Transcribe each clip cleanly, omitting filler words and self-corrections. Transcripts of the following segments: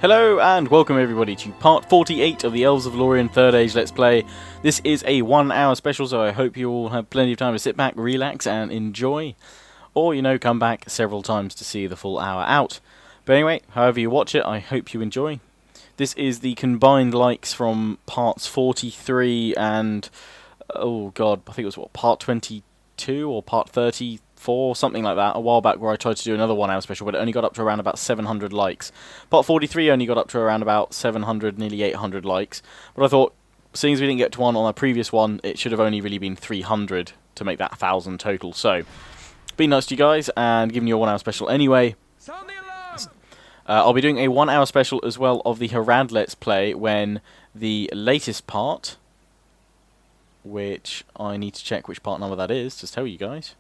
Hello and welcome everybody to part 48 of the Elves of Lórien 3rd Age Let's Play. This is a 1 hour special, so I hope you all have plenty of time to sit back, relax and enjoy. Or, you know, come back several times to see the full hour out. But anyway, however you watch it, I hope you enjoy. This is the combined likes from parts 43 and, oh god, I think it was what, part 22 or part 34, something like that, a while back, where I tried to do another 1 hour special, but it only got up to around about 700 likes. Part 43 only got up to around about 700, nearly 800 likes. But I thought, seeing as we didn't get to one on our previous one, it should have only really been 300 to make that 1,000 total. So, being nice to you guys and giving you a 1 hour special anyway. I'll be doing a 1 hour special as well of the Harad Let's Play when the latest part, which I need to check which part number that is to tell you guys.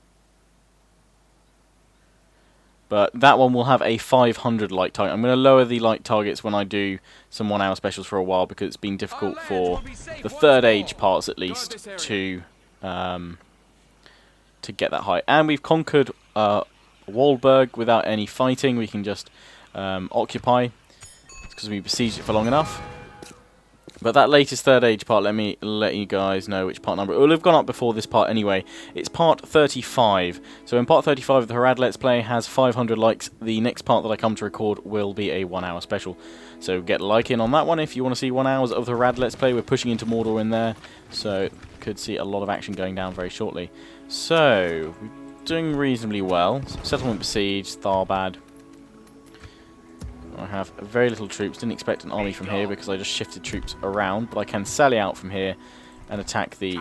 But that one will have a 500 like target. I'm going to lower the like targets when I do some 1 hour specials for a while, because it's been difficult for the 3rd Age parts at least to get that high. And we've conquered Waldburg without any fighting. We can just occupy. It's because we besieged it for long enough. But that latest 3rd Age part, let me let you guys know which part number. It will have gone up before this part anyway. It's part 35. So in part 35 of the Harad Let's Play has 500 likes. The next part that I come to record will be a 1 hour special. So get a like in on that one if you want to see 1 hour of the Harad Let's Play. We're pushing into Mordor in there. So could see a lot of action going down very shortly. So, we're doing reasonably well. Settlement besieged, Tharbad. I have very little troops. Didn't expect an army from here because I just shifted troops around, but I can sally out from here and attack the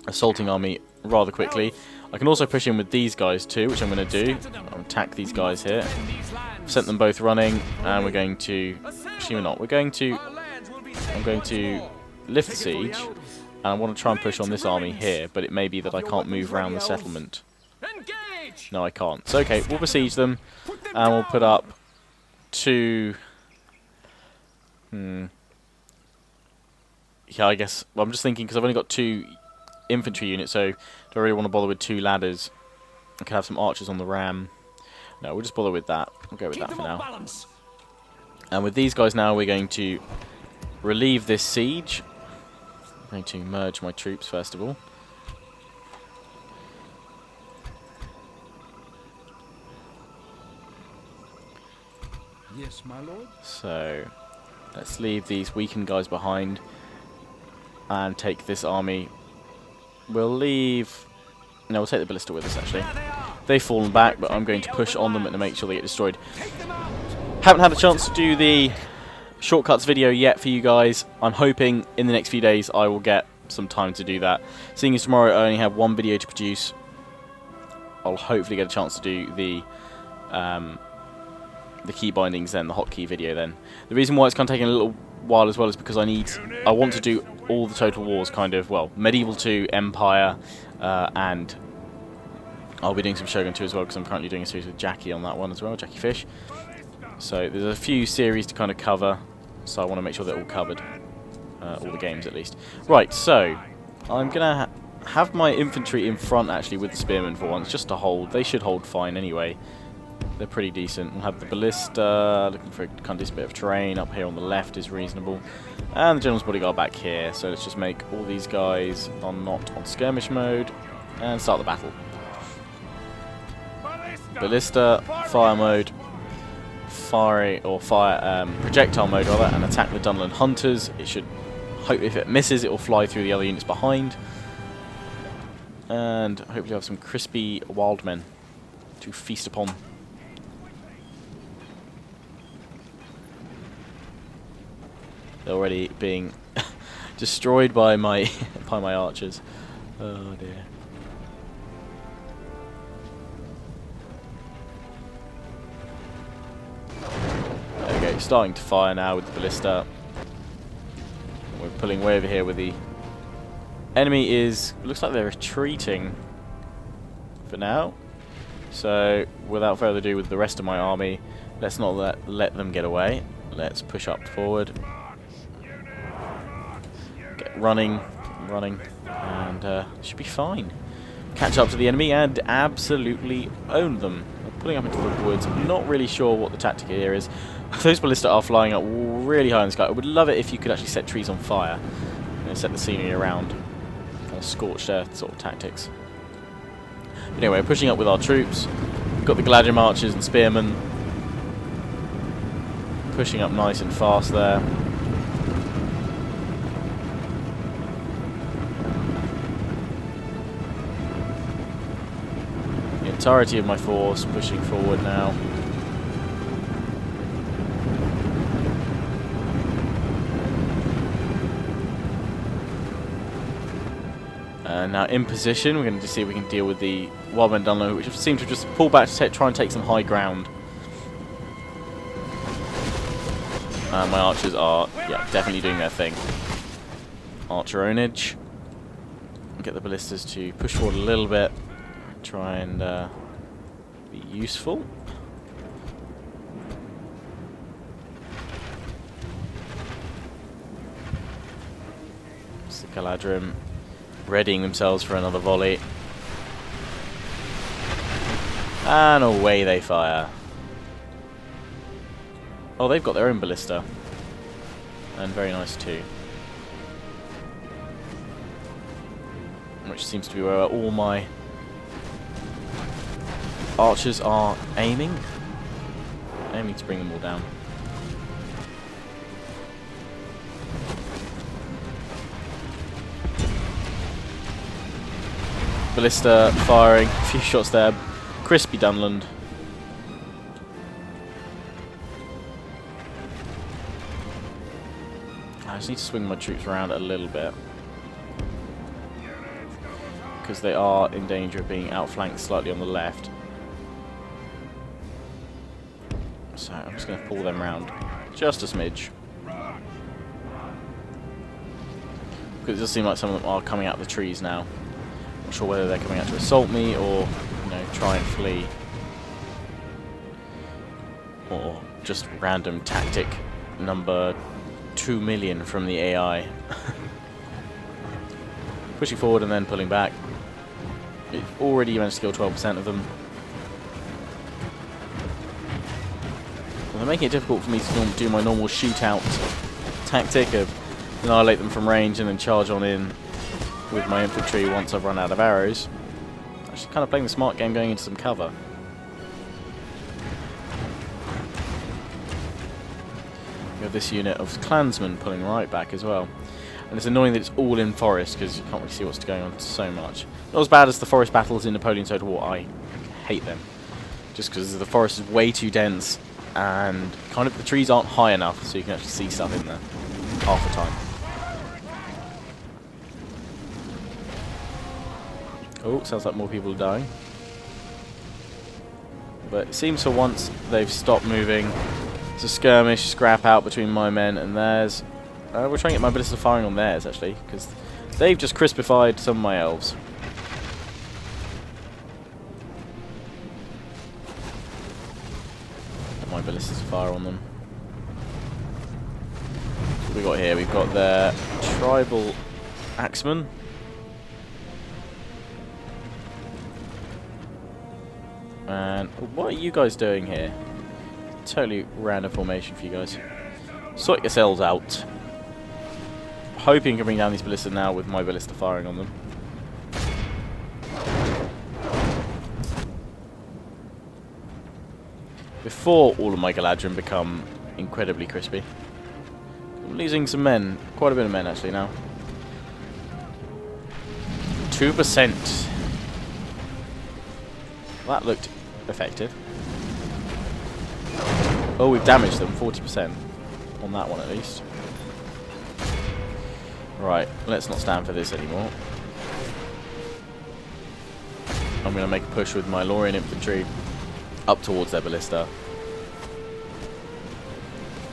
assaulting army rather quickly. I can also push in with these guys too, which I'm going to do. I'll attack these guys here. Sent them both running, and we're going to... Actually, we're not. I'm going to lift the siege, and I want to try and push on this army here, but it may be that I can't move around the settlement. No, I can't. So, okay, we'll besiege them, and we'll put up two... Yeah, I guess... Well, I'm just thinking, because I've only got 2 infantry units, so do I really want to bother with 2 ladders? I could have some archers on the ram. No, we'll just bother with that. We'll go with that for now. And with these guys now, we're going to relieve this siege. I'm going to merge my troops, first of all. Yes, my lord. So, let's leave these weakened guys behind and take this army. We'll leave... No, we'll take the ballista with us, actually. They've fallen back, but I'm going to push on them and to make sure they get destroyed. Haven't had a chance to do the shortcuts video yet for you guys. I'm hoping in the next few days I will get some time to do that. Seeing as tomorrow I only have 1 video to produce, I'll hopefully get a chance to do the key bindings then, the hotkey video then. The reason why it's kind of taking a little while as well is because I want to do all the Total Wars, kind of, well, Medieval 2, Empire, and I'll be doing some Shogun 2 as well, because I'm currently doing a series with Jackie on that one as well, Jackie Fish. So there's a few series to kind of cover, so I want to make sure they're all covered. All the games at least. Right, so I'm going to have my infantry in front actually with the spearmen for once, just to hold. They should hold fine anyway. They're pretty decent. We'll have the ballista, looking for a kind of decent bit of terrain. Up here on the left is reasonable. And the general's bodyguard back here. So let's just make all these guys not on skirmish mode and start the battle. Ballista, fire mode, projectile mode rather, and attack the Dunland hunters. It should hope if it misses, it will fly through the other units behind. And hopefully have some crispy Wildmen to feast upon. They're already being destroyed by my archers. Oh dear. There we go, starting to fire now with the ballista. We're pulling way over here with the enemy looks like they're retreating for now. So without further ado with the rest of my army, let's not let them get away. Let's push up forward. Get running, and should be fine. Catch up to the enemy and absolutely own them. pulling up into the woods. I'm not really sure what the tactic here is. Those ballista are flying up really high in the sky. I would love it if you could actually set trees on fire. Set the scenery around. Kind of scorched earth sort of tactics. Anyway, pushing up with our troops. We've got the Gladium archers and spearmen. Pushing up nice and fast there. The entirety of my force pushing forward now. Now in position, we're going to see if we can deal with the Wildmen down low, which seem to just pull back to try and take some high ground. My archers are, yeah, definitely doing their thing. Archer ownage. Get the ballistas to push forward a little bit. Try and be useful. It's the Galadrim readying themselves for another volley. And away they fire. Oh, they've got their own ballista. And very nice too. Which seems to be where all my archers are aiming. Aiming to bring them all down. Ballista firing, a few shots there. Crispy Dunland. I just need to swing my troops around a little bit, because they are in danger of being outflanked slightly on the left. So I'm just going to pull them round just a smidge. Because it does seem like some of them are coming out of the trees now. Not sure whether they're coming out to assault me or, you know, try and flee. Or just random tactic number 2 million from the AI. Pushing forward and then pulling back. We've already managed to kill 12% of them. And they're making it difficult for me to do my normal shootout tactic of annihilate them from range and then charge on in with my infantry once I've run out of arrows. Actually kind of playing the smart game, going into some cover. We have this unit of clansmen pulling right back as well. And it's annoying that it's all in forest because you can't really see what's going on so much. Not as bad as the forest battles in Napoleon's Total War. I hate them. Just because the forest is way too dense and kind of the trees aren't high enough so you can actually see stuff in there half the time. Oh, sounds like more people are dying. But it seems for once they've stopped moving. It's a skirmish, scrap out between my men and theirs. We're trying to get my ballista firing on theirs, actually, because they've just crispified some of my elves. Get my ballistas to fire on them. What we got here? We've got their tribal axemen. And what are you guys doing here? Totally random formation for you guys. Sort yourselves out. Hoping to bring down these ballistas now with my ballista firing on them. Before all of my Galadrim become incredibly crispy. I'm losing some men. Quite a bit of men actually now. 2%. That looked effective. Oh, we've damaged them 40% on that one at least. Right, let's not stand for this anymore. I'm going to make a push with my Lórien infantry up towards their ballista.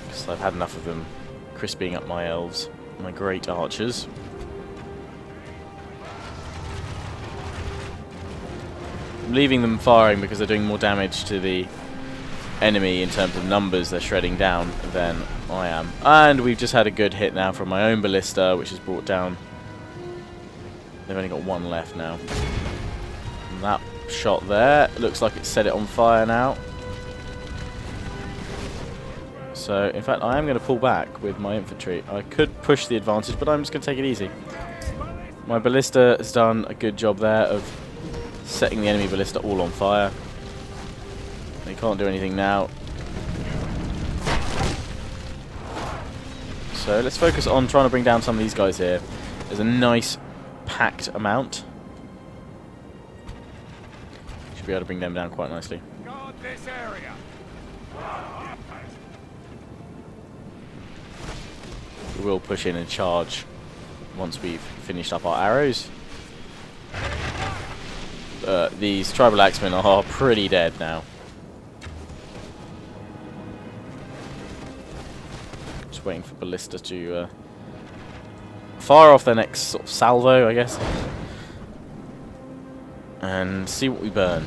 Because I've had enough of them crisping up my elves, my great archers. I'm leaving them firing because they're doing more damage to the enemy in terms of numbers they're shredding down than I am. And we've just had a good hit now from my own ballista, which has brought down... They've only got one left now. That shot there looks like it set it on fire now. So, in fact, I am going to pull back with my infantry. I could push the advantage, but I'm just going to take it easy. My ballista has done a good job there of setting the enemy ballista all on fire. They can't do anything now. So let's focus on trying to bring down some of these guys here. There's a nice packed amount. Should be able to bring them down quite nicely. Guard this area. We will push in and charge once we've finished up our arrows. These tribal axemen are pretty dead now. Just waiting for ballista to fire off their next sort of salvo, I guess, and see what we burn.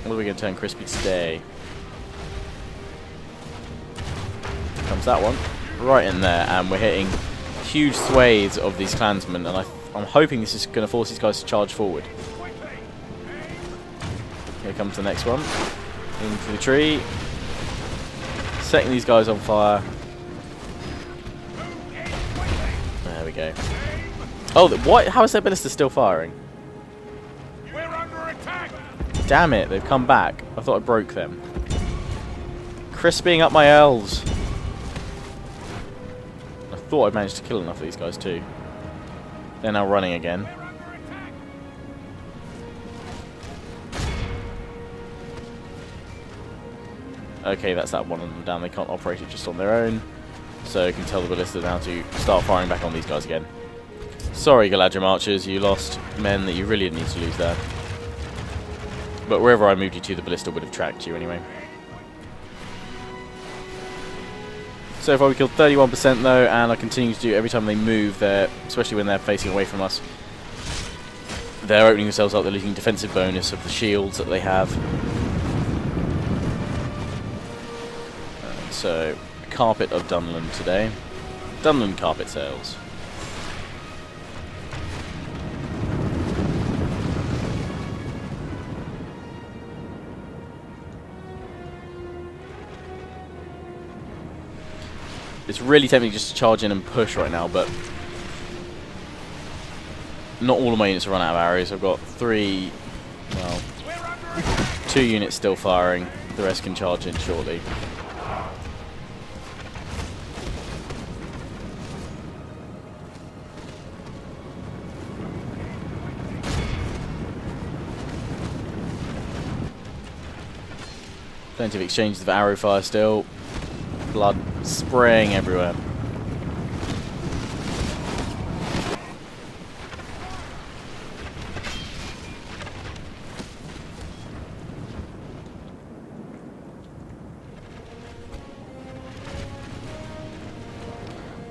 What are we going to turn crispy today? Comes that one right in there, and we're hitting huge swathes of these clansmen, and I'm hoping this is going to force these guys to charge forward. Here comes the next one. Into the tree. Setting these guys on fire. There we go. Oh, what? How is their ballista still firing? We're under attack. Damn it, they've come back. I thought I broke them. Crisping up my elves. I thought I'd managed to kill enough of these guys too. They're now running again. Okay, that's that one of them down. They can't operate it just on their own. So you can tell the ballista now to start firing back on these guys again. Sorry, Galadriel archers, you lost men that you really didn't need to lose there. But wherever I moved you to, the ballista would have tracked you anyway. So far we killed 31% though, and I continue to do every time they move, especially when they're facing away from us. They're opening themselves up, they're losing defensive bonus of the shields that they have. So, carpet of Dunland today. Dunland carpet sales. It's really tempting just to charge in and push right now, but not all of my units are run out of arrows. I've got 2 units still firing. The rest can charge in shortly. Plenty of exchanges of arrow fire still. Blood spraying everywhere.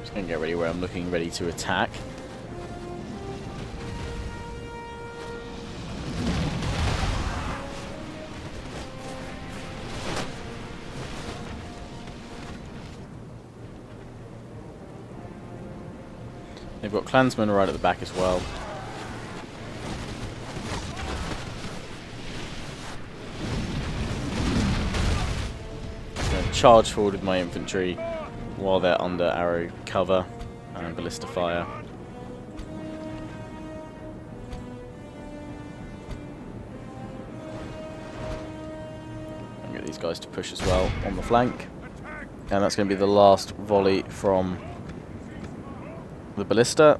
Just going to get ready where I'm looking ready to attack. They've got clansmen right at the back as well. I'm going to charge forward with my infantry while they're under arrow cover and ballista fire. And get these guys to push as well on the flank. And that's going to be the last volley from the ballista.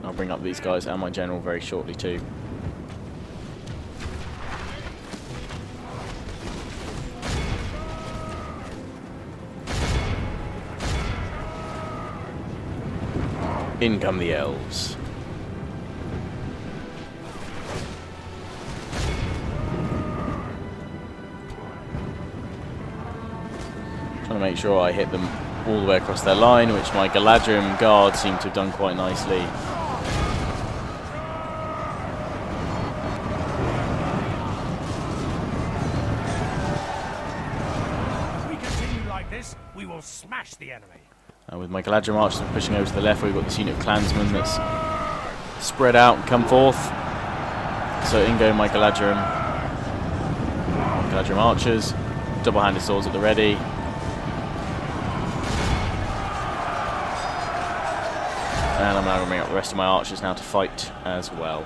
I'll bring up these guys and my general very shortly too. In come the elves. Trying to make sure I hit them all the way across their line, which my Galadriel guard seem to have done quite nicely. If we continue like this, we will smash the enemy. With my Galadriel archers pushing over to the left, we've got this unit of clansmen that's spread out and come forth. So in go my Galadrim archers, double-handed swords at the ready. And I'm now going to bring up the rest of my archers now to fight as well.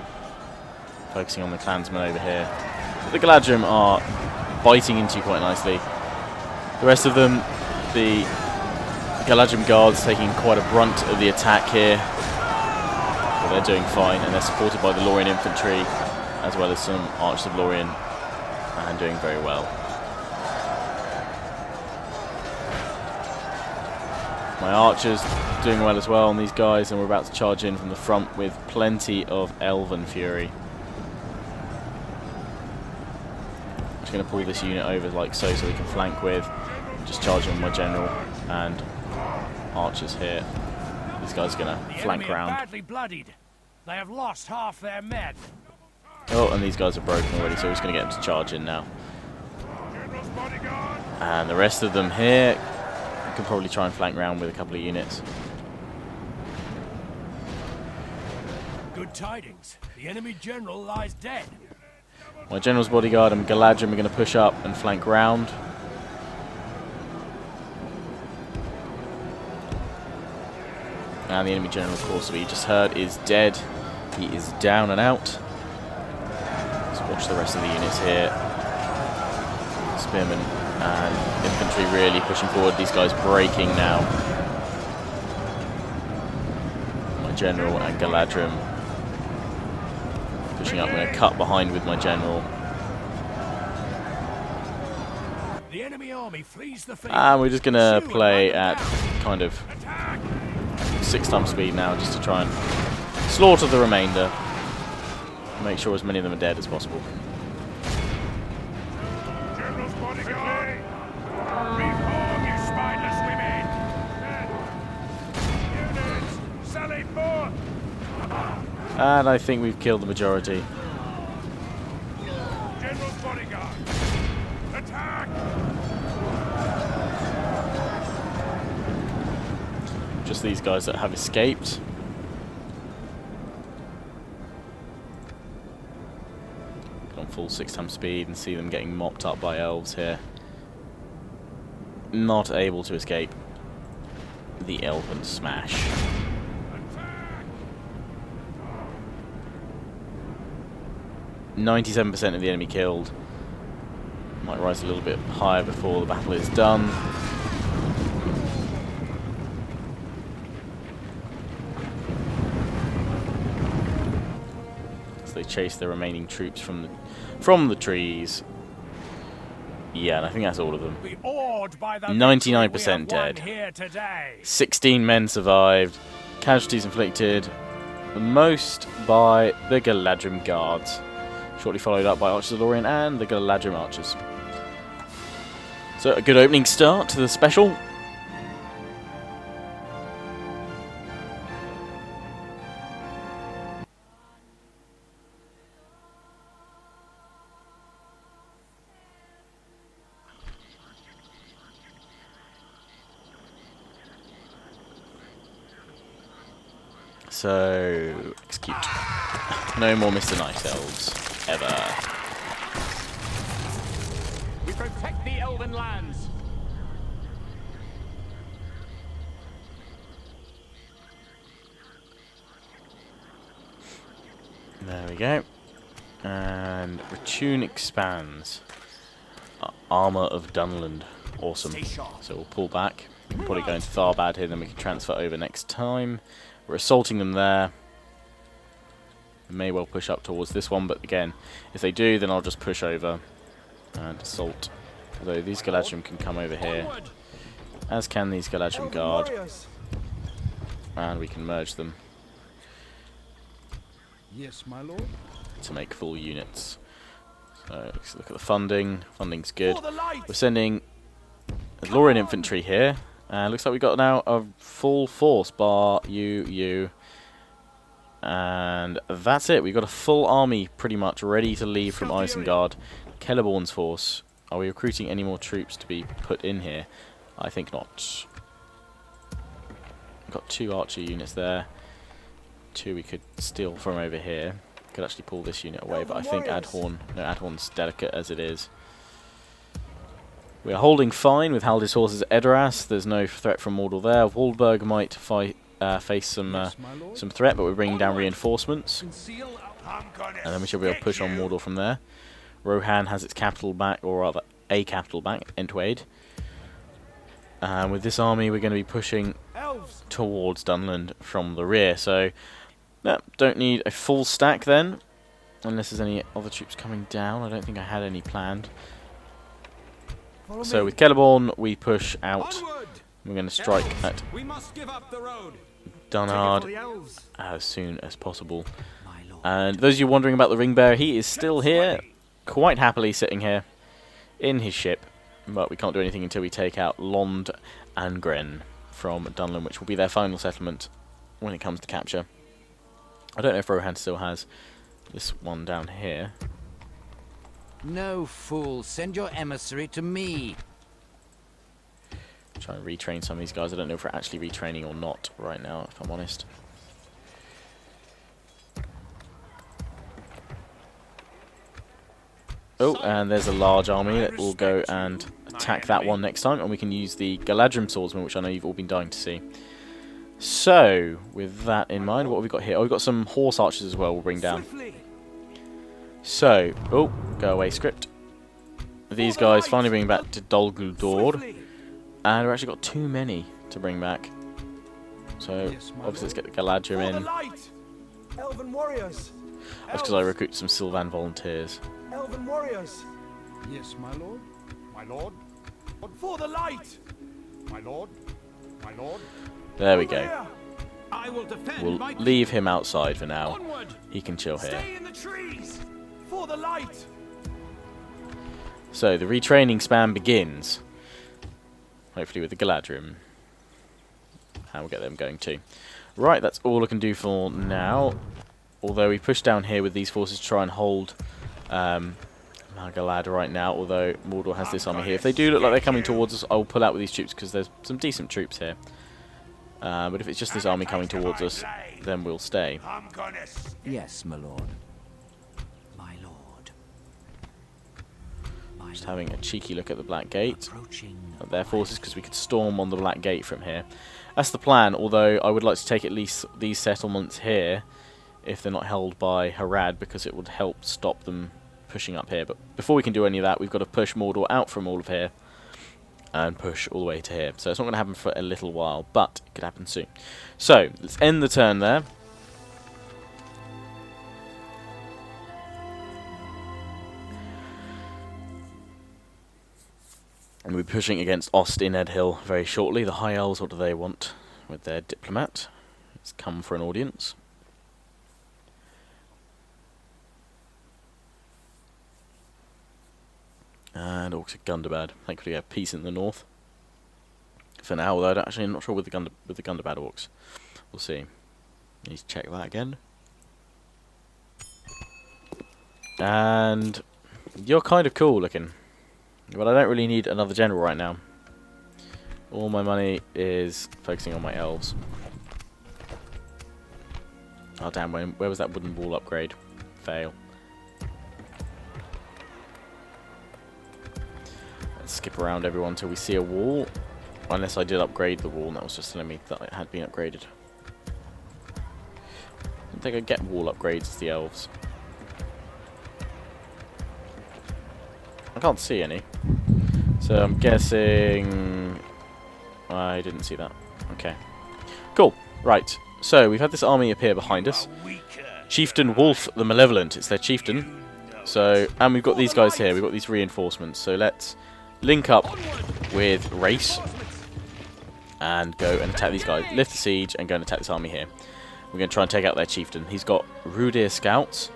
Focusing on the clansmen over here. The Galadrim are biting into you quite nicely. The rest of them, the Galadrim guards taking quite a brunt of the attack here. But they're doing fine, and they're supported by the Lórien infantry, as well as some archers of Lórien, and doing very well. My archers doing well as well on these guys, and we're about to charge in from the front with plenty of Elven fury. Just going to pull this unit over like so we can flank with. Just charging on my general and archers here. These guys are going to flank round. Badly bloodied. They have lost half their men. Oh, and these guys are broken already, so we're just going to get them to charge in now. And the rest of them here can probably try and flank round with a couple of units. Good tidings. The enemy general lies dead. My general's bodyguard and Galadrim are going to push up and flank round. And the enemy general, of course, that we just heard, is dead. He is down and out. Let's watch the rest of the units here. Spearmen and infantry really pushing forward. These guys breaking now. My general and Galadrim pushing up. I'm going to cut behind with my general. The enemy army flees the field. And we're just going to play at kind of 6 times speed now, just to try and slaughter the remainder. Make sure as many of them are dead as possible. General's bodyguard. Reform, you spineless women. Units, sally forth. And I think we've killed the majority. General's bodyguard. Attack. Just these guys that have escaped. On full 6 times speed and see them getting mopped up by elves here. Not able to escape the elven smash. 97% of the enemy killed. Might rise a little bit higher before the battle is done. As they chase the remaining troops from the trees. Yeah, and I think that's all of them. 99% dead. 16 men survived. Casualties inflicted. The most by the Galadrim guards. Shortly followed up by archers of Lórien and the Galadrim archers. So a good opening start to the special. So, execute. No more Mr. Night Elves. Ever. We protect the Elven lands. There we go. And Retune expands. Armour of Dunland. Awesome. So we'll pull back. We can probably go into Tharbad here, then we can transfer over next time. We're assaulting them there. We may well push up towards this one, but again, if they do, then I'll just push over and assault. Although these Galadrim can come over here, as can these Galadrim guard, and we can merge them. Yes, my lord. To make full units. So let's look at the funding. Funding's good. We're sending Lórien infantry here. Looks like we've got now a full force, bar you. And that's it. We've got a full army pretty much ready to leave from Isengard. Celeborn's force. Are we recruiting any more troops to be put in here? I think not. We've got 2 archer units there. 2 we could steal from over here. Could actually pull this unit away, but I think Adhorn's delicate as it is. We are holding fine with Haldis horses at Edoras. There's no threat from Mordor there. Waldburg might face some threat, but we're bringing down reinforcements. And then we should be able to push on Mordor from there. Rohan has its capital back, or rather a capital back, Entwade. And with this army we're going to be pushing towards Dunland from the rear. So, no, don't need a full stack then. Unless there's any other troops coming down. I don't think I had any planned. So with Celeborn we push out. We're going to strike at Dunard as soon as possible. And those of you wondering about the Ring Bearer, he is still here, quite happily sitting here in his ship. But we can't do anything until we take out Lond and Gren from Dunland, which will be their final settlement when it comes to capture. I don't know if Rohan still has this one down here. No, fool. Send your emissary to me. Try and retrain some of these guys. I don't know if we're actually retraining or not right now, if I'm honest. Oh, and there's a large army that will go and attack that one next time, and we can use the Galadrim swordsman, which I know you've all been dying to see. So, with that in mind, what have we got here? Oh, we've got some horse archers as well we'll bring down. So, oh, go away script. These guys finally bring back to Dol Guldur, and we've actually got too many to bring back. So, obviously let's get the Galadrim in. Elven warriors. That's because I recruited some Sylvan volunteers. Elven warriors. Yes, my lord. My lord. For the light. My lord. My lord. There we go. I will defend. We'll leave him outside for now. He can chill here. Stay in the trees. For the light. So the retraining span begins. Hopefully with the Galadrim. And we'll get them going too. Right, that's all I can do for now. Although we push down here with these forces to try and hold Malgalad right now. Although Mordor has this army here. If they do look like they're coming towards us, I'll pull out with these troops because there's some decent troops here. But if it's just this army coming towards us, then we'll stay. Yes, my lord. Just having a cheeky look at the Black Gate, at their forces, because we could storm on the Black Gate from here. That's the plan, although I would like to take at least these settlements here, if they're not held by Harad, because it would help stop them pushing up here. But before we can do any of that, we've got to push Mordor out from all of here, and push all the way to here. So it's not going to happen for a little while, but it could happen soon. So, let's end the turn there. And we'll be pushing against Ost in Edhill very shortly. The High Elves, what do they want with their diplomat? Let's come for an audience. And Orcs of Gundabad. Thankfully we have peace in the north. For now, although I'm not sure with the Gundabad Orcs. We'll see. Need to check that again. And you're kind of cool looking. But I don't really need another general right now. All my money is focusing on my elves. Oh damn, where was that wooden wall upgrade? Fail. Let's skip around everyone until we see a wall. Unless I did upgrade the wall and that was just telling me that it had been upgraded. I don't think I get wall upgrades as the elves. I can't see any. So I'm guessing I didn't see that. Okay. Cool. Right. So we've had this army appear behind us. Chieftain Wolf the Malevolent. It's their chieftain. So, and we've got these guys here. We've got these reinforcements. So let's link up with Race and go and attack these guys. Lift the siege and go and attack this army here. We're going to try and take out their chieftain. He's got Rudir scouts,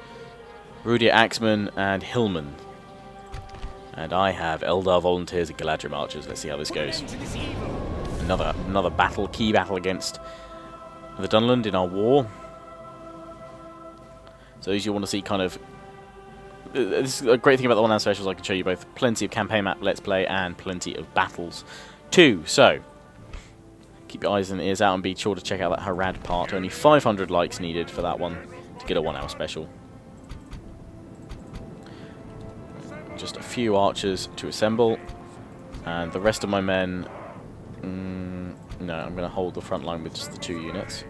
Rudir axemen, and Hillmen. And I have Eldar volunteers and Galadrim archers. Let's see how this goes. Another battle, key battle against the Dunland in our war. So as you want to see kind of... This is a great thing about the one-hour specials. I can show you both plenty of campaign map let's play and plenty of battles too. So, Keep your eyes and ears out and be sure to check out that Harad part. Only 500 likes needed for that one to get a 1 hour special. Just a few archers to assemble, and the rest of my men... no, I'm going to hold the front line with just the 2 units.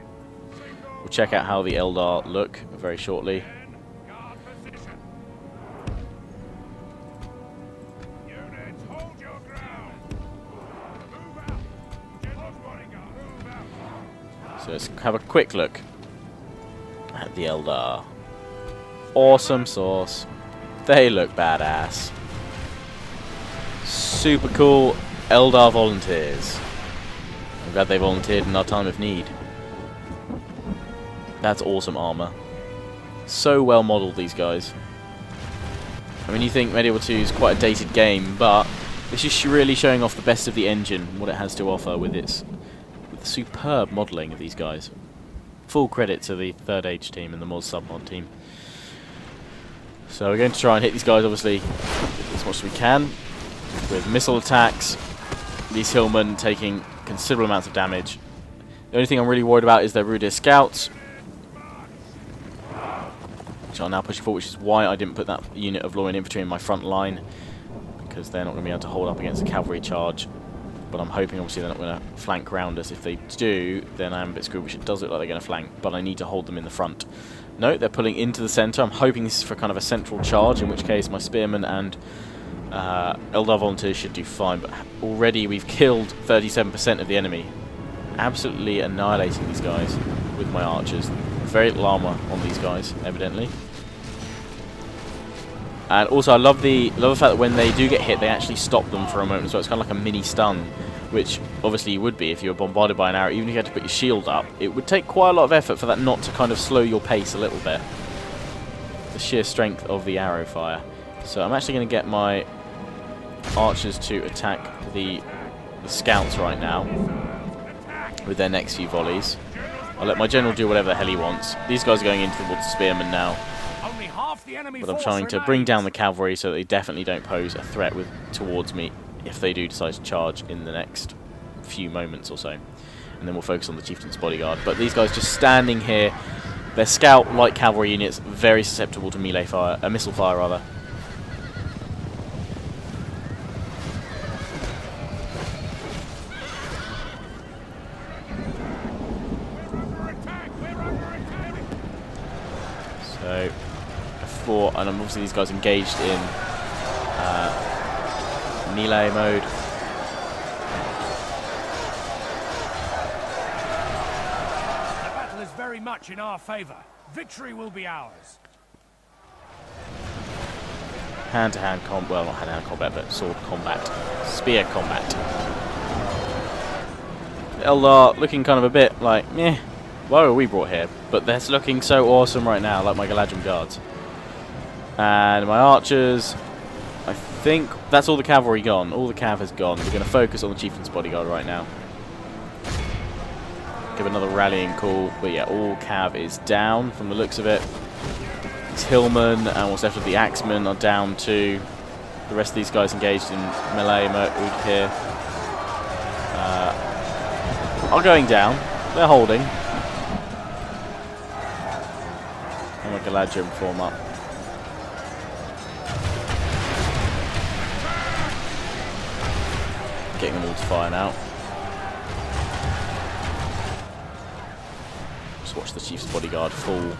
We'll check out how the Eldar look very shortly. So let's have a quick look at the Eldar. Awesome sauce. They look badass. Super cool Eldar volunteers. I'm glad they volunteered in our time of need. That's awesome armor. So well modelled, these guys. I mean, you think Medieval 2 is quite a dated game, but this is really showing off the best of the engine and what it has to offer with its superb modelling of these guys. Full credit to the Third Age team and the MOS Submod team. So we're going to try and hit these guys, obviously, as much as we can, with missile attacks. These hillmen taking considerable amounts of damage. The only thing I'm really worried about is their Rudir scouts, which are now pushing forward, which is why I didn't put that unit of Lórien infantry in my front line, because they're not going to be able to hold up against a cavalry charge. But I'm hoping, obviously, they're not going to flank round us. If they do, then I'm a bit screwed, which it does look like they're going to flank, but I need to hold them in the front. No, they're pulling into the centre. I'm hoping this is for kind of a central charge, in which case my spearmen and Eldar volunteers should do fine. But already we've killed 37% of the enemy. Absolutely annihilating these guys with my archers. Very little armour on these guys, evidently. And also, I love the fact that when they do get hit, they actually stop them for a moment as well. It's kind of like a mini stun, which obviously you would be if you were bombarded by an arrow. Even if you had to put your shield up, it would take quite a lot of effort for that not to kind of slow your pace a little bit. The sheer strength of the arrow fire. So I'm actually going to get my archers to attack the scouts right now with their next few volleys. I'll let my general do whatever the hell he wants. These guys are going in towards the spearmen now. But I'm trying to bring down the cavalry so that they definitely don't pose a threat towards me if they do decide to charge in the next few moments or so. And then we'll focus on the Chieftain's bodyguard. But these guys just standing here, they're scout-like cavalry units, very susceptible to melee fire, missile fire rather. So, and obviously these guys engaged in melee mode. The battle is very much in our favour. Victory will be ours. Hand-to-hand combat, well, not hand-to-hand combat, but sword combat, spear combat. The Eldar looking kind of a bit like, meh, why were we brought here? But they're looking so awesome right now, like my Galadrim guards. And my archers, I think that's all the cavalry gone. All the cav has gone. We're going to focus on the Chieftain's bodyguard right now. Give another rallying call. But yeah, all cav is down from the looks of it. These hillmen and what's left of the axemen are down too. The rest of these guys engaged in melee mode here are going down. They're holding. And my Galadrim form up. Getting them all to fire now. Just watch the Chief's bodyguard fall.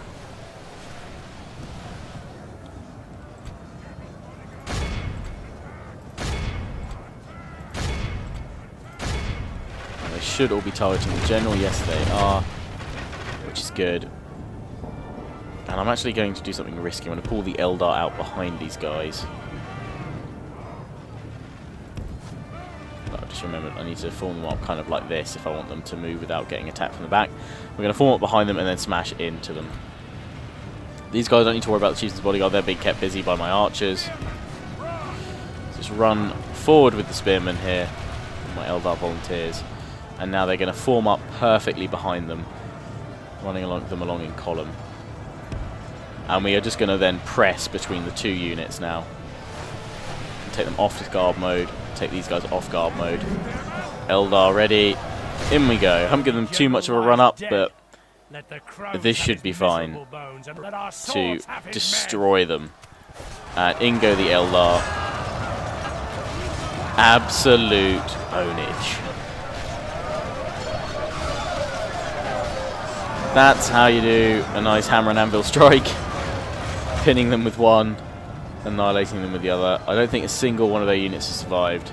And they should all be targeting the general. Yes, they are, which is good. And I'm actually going to do something risky. I'm going to pull the Eldar out behind these guys. Just remember, I need to form them up kind of like this if I want them to move without getting attacked from the back. We're going to form up behind them and then smash into them. These guys don't need to worry about the Chieftain's bodyguard. They're being kept busy by my archers. Just run forward with the spearmen here, my Eldar volunteers, and now they're going to form up perfectly behind them, running along in column. And we are just going to then press between the two units now. Take them off to guard mode. Take these guys off guard mode. Eldar ready. In we go. I haven't given them too much of a run up, but this should be fine to destroy them. And in go the Eldar. Absolute ownage. That's how you do a nice hammer and anvil strike. Pinning them with one, annihilating them with the other. I don't think a single one of their units has survived.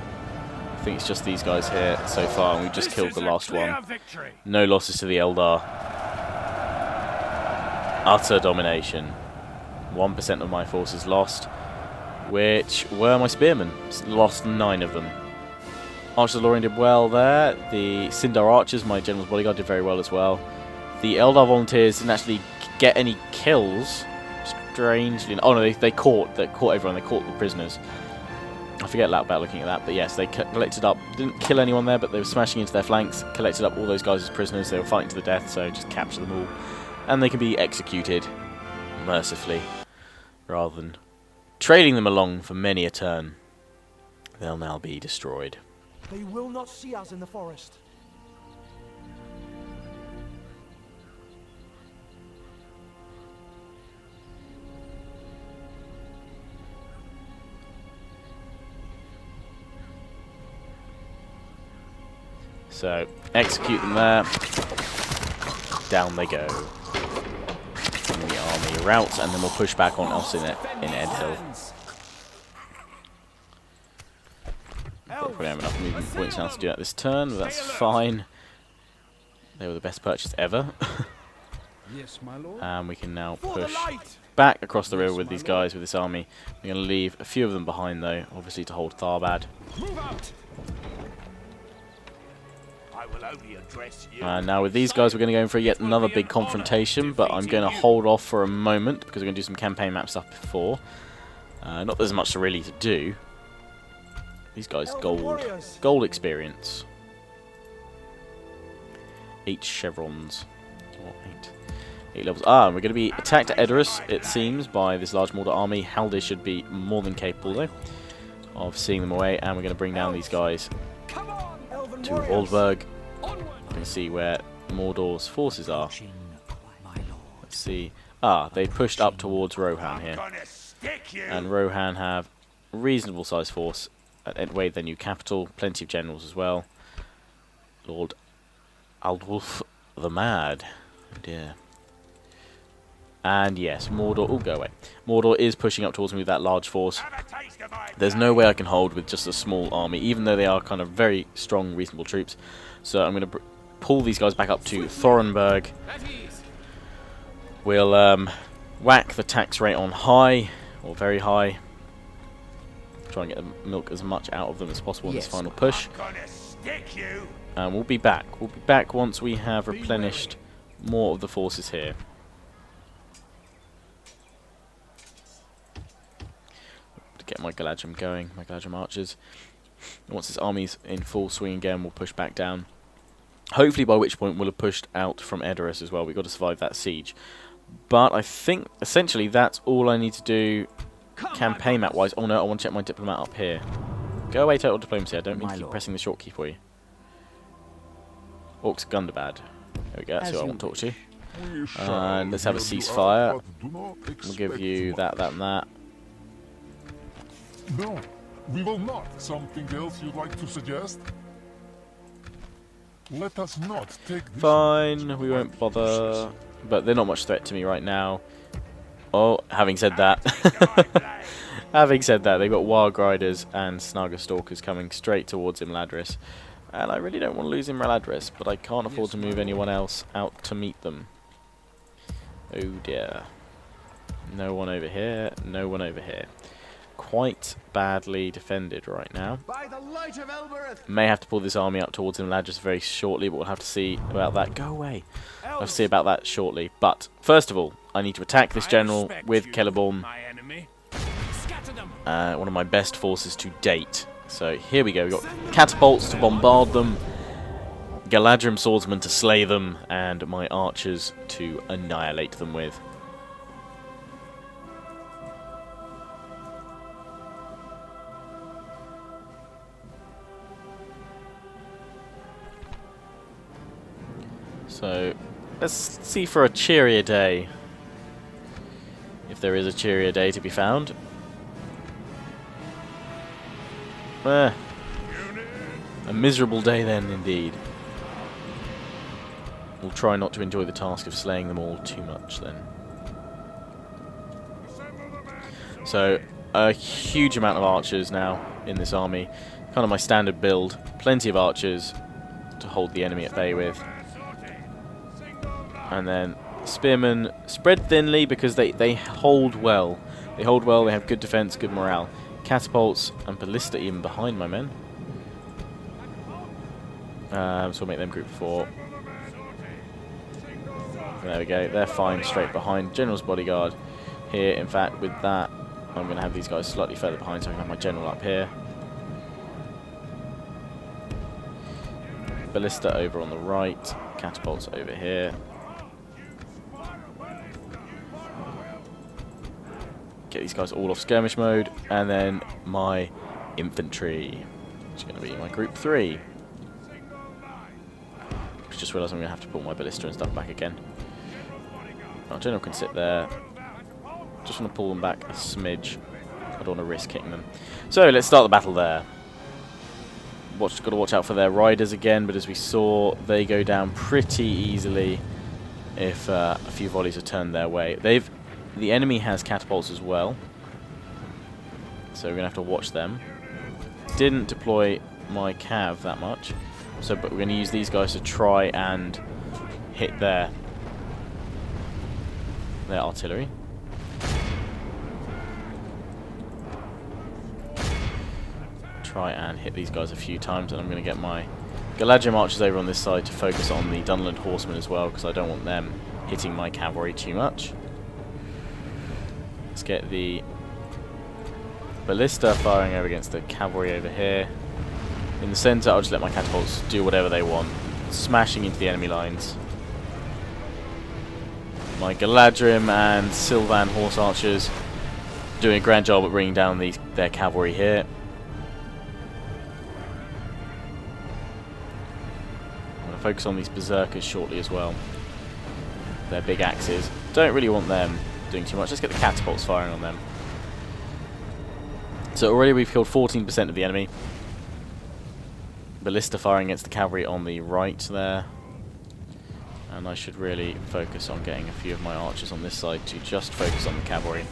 I think it's just these guys here so far, and we've just killed the last one. No losses to the Eldar. Utter domination. 1% of my forces lost, which were my spearmen. Lost 9 of them. Archers of Lórien did well there. The Sindar archers, my general's bodyguard, did very well as well. The Eldar volunteers didn't actually get any kills. Strangely, oh no, they caught everyone. They caught the prisoners. I forget about looking at that, but yes, they collected up. Didn't kill anyone there, but they were smashing into their flanks. Collected up all those guys as prisoners. They were fighting to the death, so just capture them all, and they can be executed mercifully, rather than trailing them along for many a turn. They'll now be destroyed. They will not see us in the forest. So, execute them there. Down they go. And the army routes, and then we'll push back on Elves in Edhill. Probably have enough movement points now to do that this turn, but that's fine. They were the best purchase ever. Yes, my lord. And we can now push back across the river with these guys, with this army. We're going to leave a few of them behind, though, obviously to hold Tharbad. Move out. I will only address you. And now with these guys, we're going to go in for yet another big confrontation, but I'm going to hold off for a moment because we're going to do some campaign map stuff before. Not that there's much really to do. These guys, gold experience. 8 chevrons. Or 8 levels. Ah, we're going to be attacked at Edis, it seems, by this large Mordor army. Haldir should be more than capable, though, of seeing them away, and we're going to bring down these guys to Waldburg. You can see where Mordor's forces are. Let's see. Ah, they pushed up towards Rohan here. And Rohan have a reasonable sized force at Edway, their new capital. Plenty of generals as well. Lord Aldwulf the Mad. Oh dear. And yes, Mordor... Oh, go away. Mordor is pushing up towards me with that large force. There's no way I can hold with just a small army, even though they are kind of very strong, reasonable troops. So I'm going to pull these guys back up to Thorenberg. We'll whack the tax rate on high, or very high. Try and get the milk as much out of them as possible in this final push. And we'll be back. We'll be back once we have replenished more of the forces here. Get my Galadrim going, my Galadrim archers. And once this army's in full swing again, we'll push back down. Hopefully by which point we'll have pushed out from Edis as well. We've got to survive that siege. But I think essentially that's all I need to do campaign map wise. Oh no, I want to check my diplomat up here. Go away, total diplomacy. I don't mean to keep pressing the short key for you. Orcs Gundabad. There we go, that's who I want to talk to. And let's have a ceasefire. We'll give you that, that and that. No, we will not. Something else you'd like to suggest? Let us not take this. Fine, we won't bother. But they're not much threat to me right now. Oh, having said that, having said that, they've got Wild Riders and Snaga Stalkers coming straight towards Imladris. And I really don't want to lose Imladris, but I can't afford to move anyone else out to meet them. Oh dear. No one over here, no one over here. Quite badly defended right now. By the light of Elbereth. May have to pull this army up towards Imladris very shortly, but we'll have to see about that. Go away. I'll have to see about that shortly. But first of all, I need to attack this general with Celeborn. One of my best forces to date. So here we go. We've got catapults to bombard them, Galadrim swordsmen to slay them, and my archers to annihilate them with. So let's see for a cheerier day, if there is a cheerier day to be found. A miserable day then, indeed. We'll try not to enjoy the task of slaying them all too much then. So, a huge amount of archers now in this army. Kind of my standard build. Plenty of archers to hold the enemy at bay with. And then spearmen spread thinly because they hold well. They hold well, they have good defense, good morale. Catapults and ballista even behind my men. So we'll make them group 4. There we go, they're fine straight behind. General's bodyguard here. In fact, with that, I'm going to have these guys slightly further behind so I can have my general up here. Ballista over on the right. Catapults over here. Get these guys all off skirmish mode. And then my infantry, which is going to be my group 3. Just realised I'm going to have to put my ballista and stuff back again. Our general can sit there. Just want to pull them back a smidge. I don't want to risk hitting them. So let's start the battle there. Got to watch out for their riders again, but as we saw, they go down pretty easily if a few volleys are turned their way. The enemy has catapults as well, so we're going to have to watch them. Didn't deploy my cav that much. So, but we're going to use these guys to try and hit their artillery. Try and hit these guys a few times, and I'm going to get my Galadriel archers over on this side to focus on the Dunland horsemen as well, because I don't want them hitting my cavalry too much. Let's get the ballista firing over against the cavalry over here. In the centre, I'll just let my catapults do whatever they want, smashing into the enemy lines. My Galadrim and Sylvan horse archers doing a grand job at bringing down their cavalry here. I'm going to focus on these berserkers shortly as well. Their big axes. Don't really want them doing too much. Let's get the catapults firing on them. So already we've killed 14% of the enemy. Ballista firing against the cavalry on the right there. And I should really focus on getting a few of my archers on this side to just focus on the cavalry.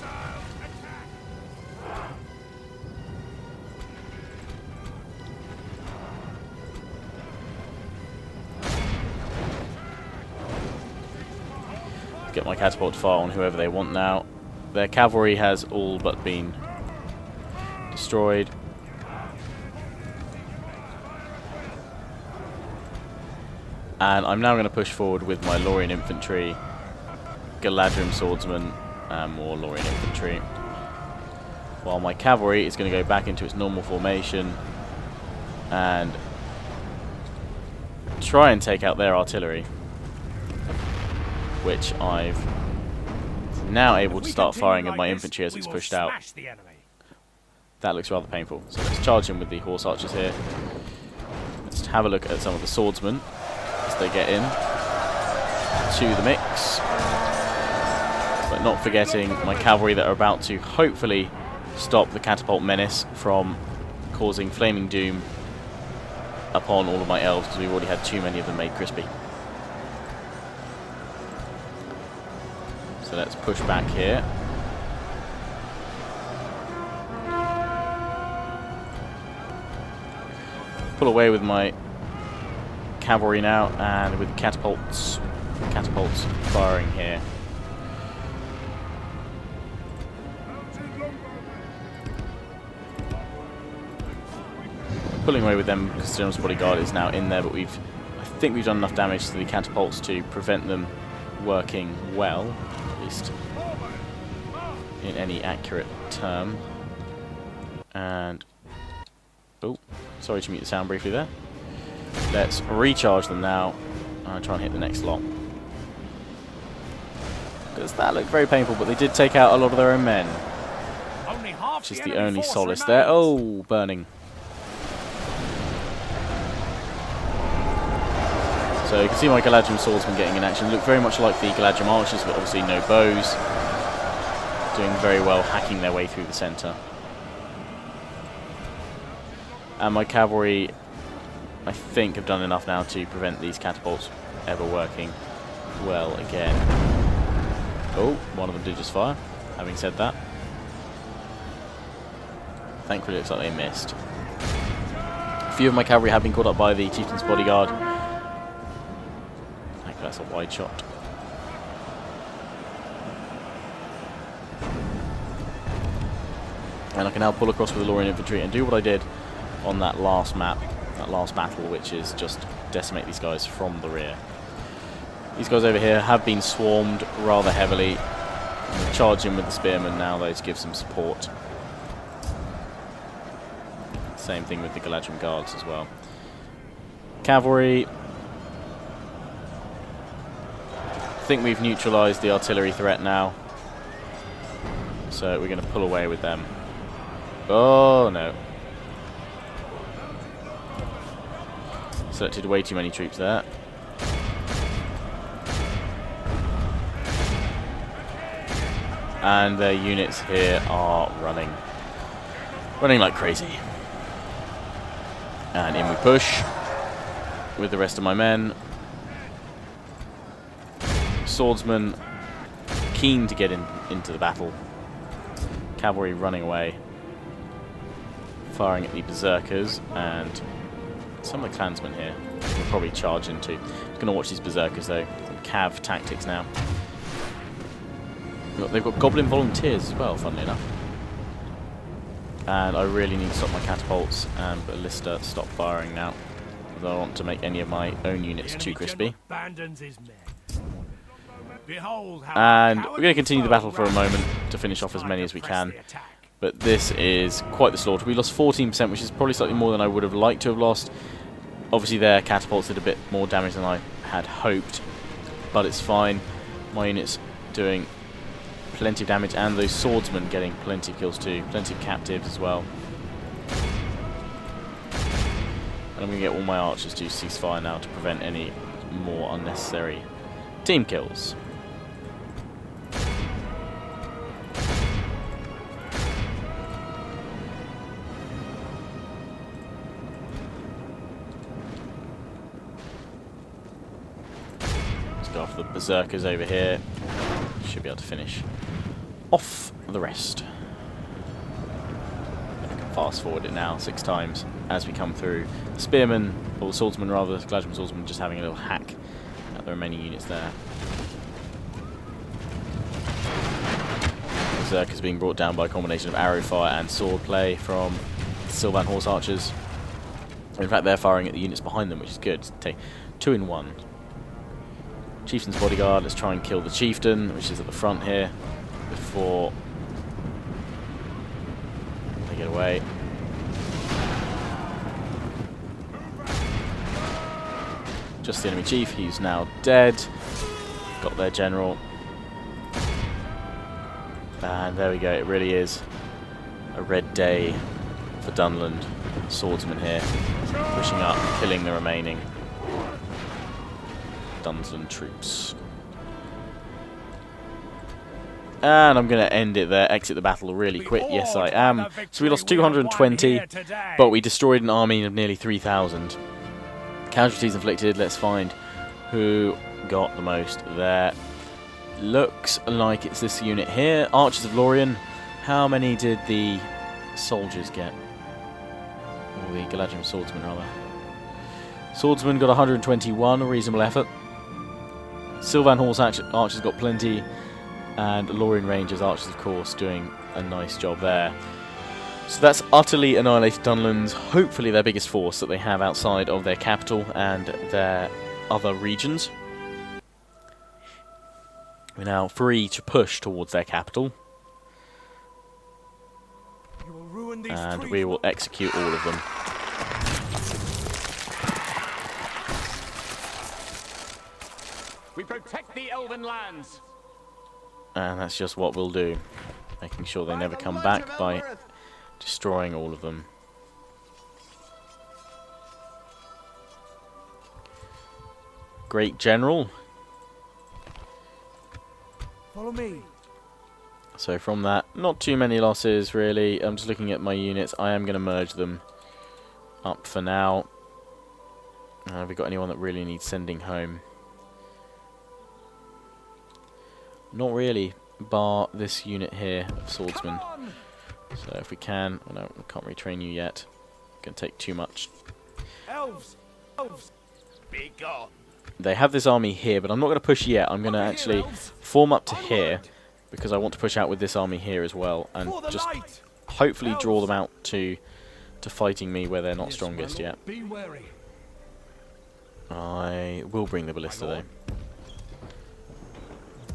Get my catapult to fire on whoever they want now. Their cavalry has all but been destroyed. And I'm now going to push forward with my Lórien infantry, Galadrim swordsmen, and more Lórien infantry. While my cavalry is going to go back into its normal formation and try and take out their artillery, which I've now able to start firing at my infantry as it's pushed out. That looks rather painful. So let's charge in with the horse archers here. Let's have a look at some of the swordsmen as they get in to the mix. But not forgetting my cavalry that are about to hopefully stop the catapult menace from causing flaming doom upon all of my elves, because we've already had too many of them made crispy. So let's push back here. Pull away with my cavalry now, and with catapults firing here. Pulling away with them because the General's bodyguard is now in there, but I think we've done enough damage to the catapults to prevent them working well, at least in any accurate term. And oh, sorry to mute the sound briefly there. Let's recharge them now and try and hit the next lot. Because that looked very painful, but they did take out a lot of their own men, which is the only solace there. Oh, burning. So So you can see my Galadrim swordsmen getting in action. Look very much like the Galadrim archers, but obviously no bows. Doing very well, hacking their way through the centre. And my cavalry, I think, have done enough now to prevent these catapults ever working well again. Oh, one of them did just fire, having said that. Thankfully, it looks like they missed. A few of my cavalry have been caught up by the Chieftain's bodyguard. I think that's a wide shot. And I can now pull across with the Lórien infantry and do what I did on that last map, that last battle, which is just decimate these guys from the rear. These guys over here have been swarmed rather heavily. Charge in with the spearmen now, though, to give some support. Same thing with the Galadrim guards as well. Cavalry. I think we've neutralised the artillery threat now. So we're going to pull away with them. Oh no. Selected way too many troops there. And their units here are running like crazy. And in we push with the rest of my men. Swordsmen keen to get into the battle. Cavalry running away, firing at the berserkers, and some of the clansmen here will probably charge into. I'm going to watch these berserkers though. Some cav tactics now. Look, they've got goblin volunteers as well, funnily enough. And I really need to stop my catapults and ballista stop firing now. I don't want to make any of my own units too crispy. And we're going to continue the battle for a moment to finish off as many as we can. But this is quite the slaughter. We lost 14%, which is probably slightly more than I would have liked to have lost. Obviously their catapults did a bit more damage than I had hoped. But it's fine. My unit's doing plenty of damage, and those swordsmen getting plenty of kills too. Plenty of captives as well. And I'm going to get all my archers to cease fire now to prevent any more unnecessary team kills. Let's go after the berserkers over here. Should be able to finish off the rest. I can fast forward it now 6 times as we come through. The spearmen, or the swordsman rather, the Galadrim swordsman, just having a little hack at the remaining units there. Berserkers being brought down by a combination of arrow fire and sword play from Sylvan horse archers. In fact, they're firing at the units behind them, which is good. Take 2 in 1. Chieftain's bodyguard, let's try and kill the Chieftain, which is at the front here, before they get away. Just the enemy chief, he's now dead. Got their general. And there we go, it really is a red day for Dunland. Swordsman here, pushing up, killing the remaining Dunland troops. And I'm going to end it there, exit the battle really quick. Yes, I am. So we lost 220, but we destroyed an army of nearly 3,000. Casualties inflicted, let's find who got the most there. Looks like it's this unit here, Archers of Lórien. How many did the soldiers get? Or the Galadrim swordsmen, rather. Swordsmen got 121, a reasonable effort. Sylvan horse archers got plenty, and Lórien Rangers archers, of course, doing a nice job there. So that's utterly annihilated Dunland's, hopefully their biggest force that they have outside of their capital and their other regions. We're now free to push towards their capital, and we will execute all of them. We protect the elven lands. And that's just what we'll do, making sure they never come back by destroying all of them. great general. Follow me. So from that, not too many losses really. I'm just looking at my units. I am going to merge them up for now. Have we got anyone that really needs sending home? Not really, bar this unit here of swordsmen. So if we can, oh no, we can't retrain you yet. Going to take too much. Elves! Elves! Be gone! They have this army here, but I'm not going to push yet. I'm going to actually form up to here, because I want to push out with this army here as well, and just hopefully draw them out to fighting me where they're not strongest yet. Be wary. I will bring the ballista though.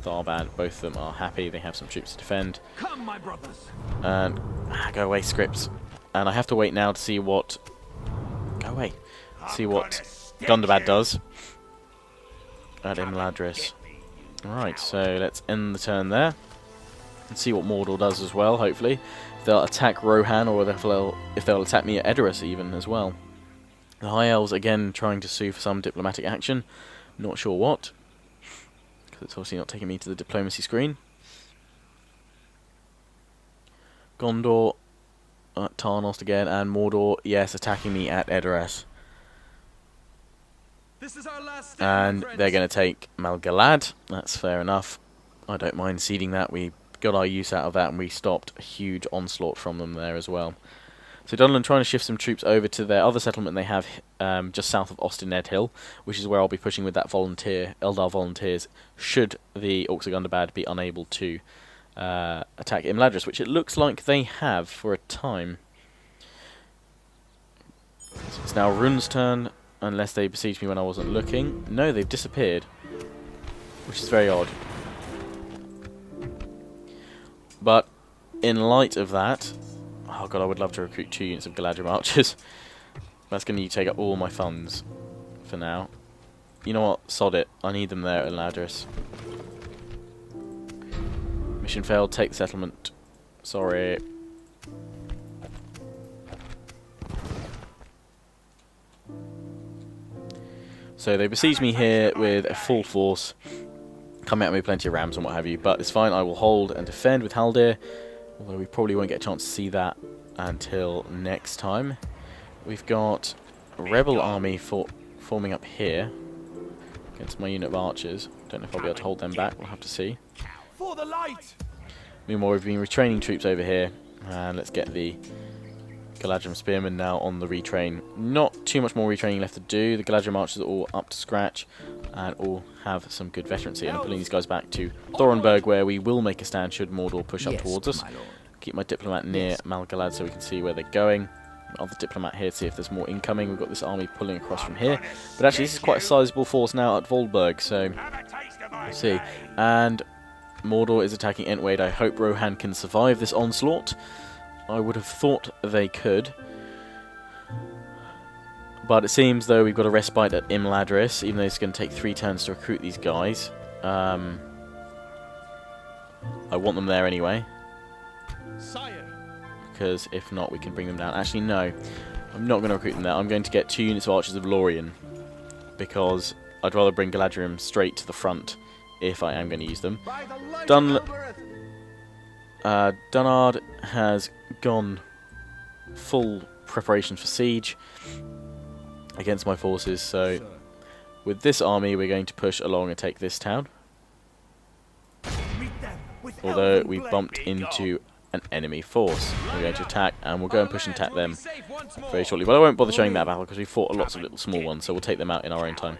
Tharbad, both of them are happy. They have some troops to defend. Come, my brothers. And go away, scripts. And I have to wait now to see what. Go away. See what Gundabad does at Imladris. Right, so let's end the turn there and see what Mordor does as well. Hopefully, if they'll attack Rohan, or if they'll attack me at Edis even as well. The High Elves again trying to sue for some diplomatic action. Not sure what, because it's obviously not taking me to the diplomacy screen. Gondor, Tarnost again, and Mordor, yes, attacking me at Edis. This is our last stand, And friends. they're going to take Malgalad. That's fair enough. I don't mind ceding that. We got our use out of that, and we stopped a huge onslaught from them there as well. So Dunland trying to shift some troops over to their other settlement they have just south of Austin Ned Hill, which is where I'll be pushing with that Eldar volunteers, should the Orcs of Gundabad be unable to attack Imladris, which it looks like they have for a time. So it's now Run's turn, unless they besieged me when I wasn't looking. No, they've disappeared, which is very odd. But in light of that, oh god, I would love to recruit 2 units of Galadriel archers. That's going to take up all my funds for now. You know what? Sod it. I need them there at Ladris. Mission failed. Take the settlement. Sorry. So they besieged me here with a full force. Coming at me with plenty of rams and what have you. But it's fine. I will hold and defend with Haldir. Although we probably won't get a chance to see that until next time. We've got a rebel army forming up here against my unit of archers. Don't know if I'll be able to hold them back. We'll have to see. For the light! Meanwhile, we've been retraining troops over here. And let's get the Galadriel Spearmen now on the retrain. Not too much more retraining left to do. The Galadriel archers are all up to scratch and all have some good veterancy. And I'm pulling these guys back to Thorenberg, where we will make a stand should Mordor push up towards us. Keep my diplomat near Malgalad so we can see where they're going. Other diplomat here to see if there's more incoming. We've got this army pulling across from here. But actually, this is quite a sizable force now at Voldberg, so we'll see. And Mordor is attacking Entwade. I hope Rohan can survive this onslaught. I would have thought they could. But it seems, though, we've got a respite at Imladris, even though it's going to take 3 turns to recruit these guys. I want them there anyway. Sire. Because if not, we can bring them down. Actually, no. I'm not going to recruit them there. I'm going to get 2 units of archers of Lórien. Because I'd rather bring Galadriel straight to the front if I am going to use them. Dunnard has gone full preparation for siege against my forces, so with this army we're going to push along and take this town. Although we bumped into an enemy force. We're going to attack, and we'll go and push and attack them very shortly. But I won't bother showing that battle because we fought lots of little small ones, so we'll take them out in our own time.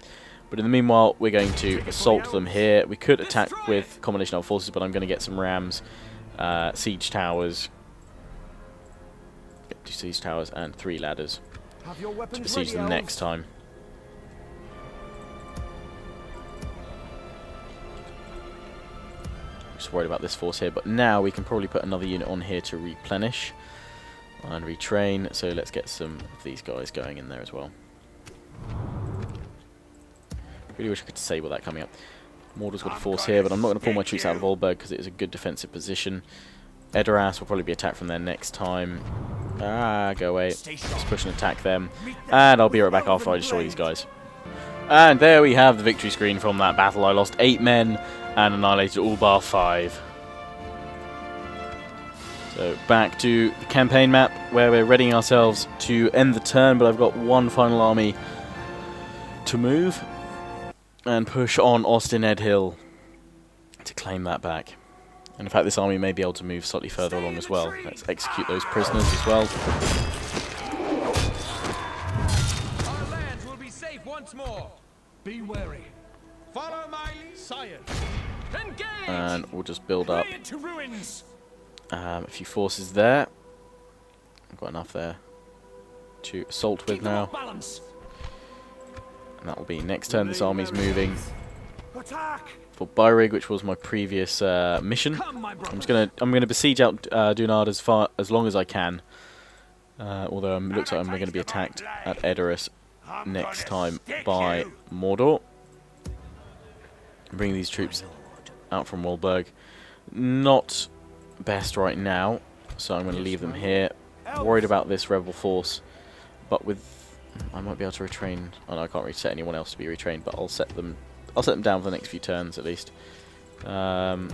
But in the meanwhile, we're going to assault them here. We could attack with a combination of forces, but I'm going to get some rams, siege towers, get 2 siege towers and 3 ladders to besiege them next time. Just worried about this force here, but now we can probably put another unit on here to replenish and retrain. So let's get some of these guys going in there as well. Really wish I could disable that coming up. Mordor's got a force here, but I'm not going to pull my troops out of Voldberg because it is a good defensive position. Edoras will probably be attacked from there next time. Go away. Let's push and attack them. And I'll be right back after I destroy these guys. And there we have the victory screen from that battle. I lost 8 men and annihilated all bar 5. So back to the campaign map where we're readying ourselves to end the turn, but I've got one final army to move and push on Austin Ed Hill to claim that back. And in fact this army may be able to move slightly further along as well. Let's execute those prisoners as well. Our lands will be safe once more. Be wary. Follow my sire. Engage! And we'll just build up Lay it to ruins. a few forces there. I've got enough there to assault with Keep them now. off balance. And that will be next turn. This army's moving Attack. for Byrig, which was my previous mission. Come, my I'm brothers. gonna besiege out Dunard as long as I can. Although it looks like I'm going to be attacked at Edis next time by Mordor. Bring these troops out from Wolberg. Not best right now, so I'm going to leave them here. Worried about this rebel force, but I might be able to retrain. Oh no, I can't really set anyone else to be retrained, but I'll set them down for the next few turns at least. Karis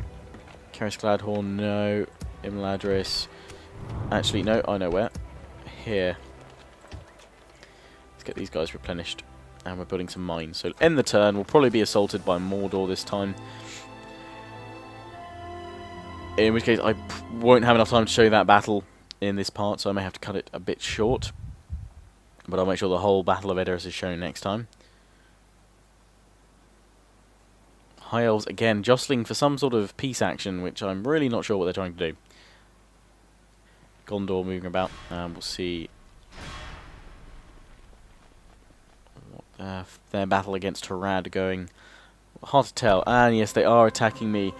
Gladhorn, no. Imladris. Actually, no, I know where. Here. Let's get these guys replenished. And we're building some mines. So end the turn. We'll probably be assaulted by Mordor this time. In which case, I won't have enough time to show you that battle in this part, so I may have to cut it a bit short. But I'll make sure the whole Battle of Edis is shown next time. High Elves, again, jostling for some sort of peace action, which I'm really not sure what they're trying to do. Gondor moving about, and we'll see what their battle against Harad going. Hard to tell. And yes, they are attacking me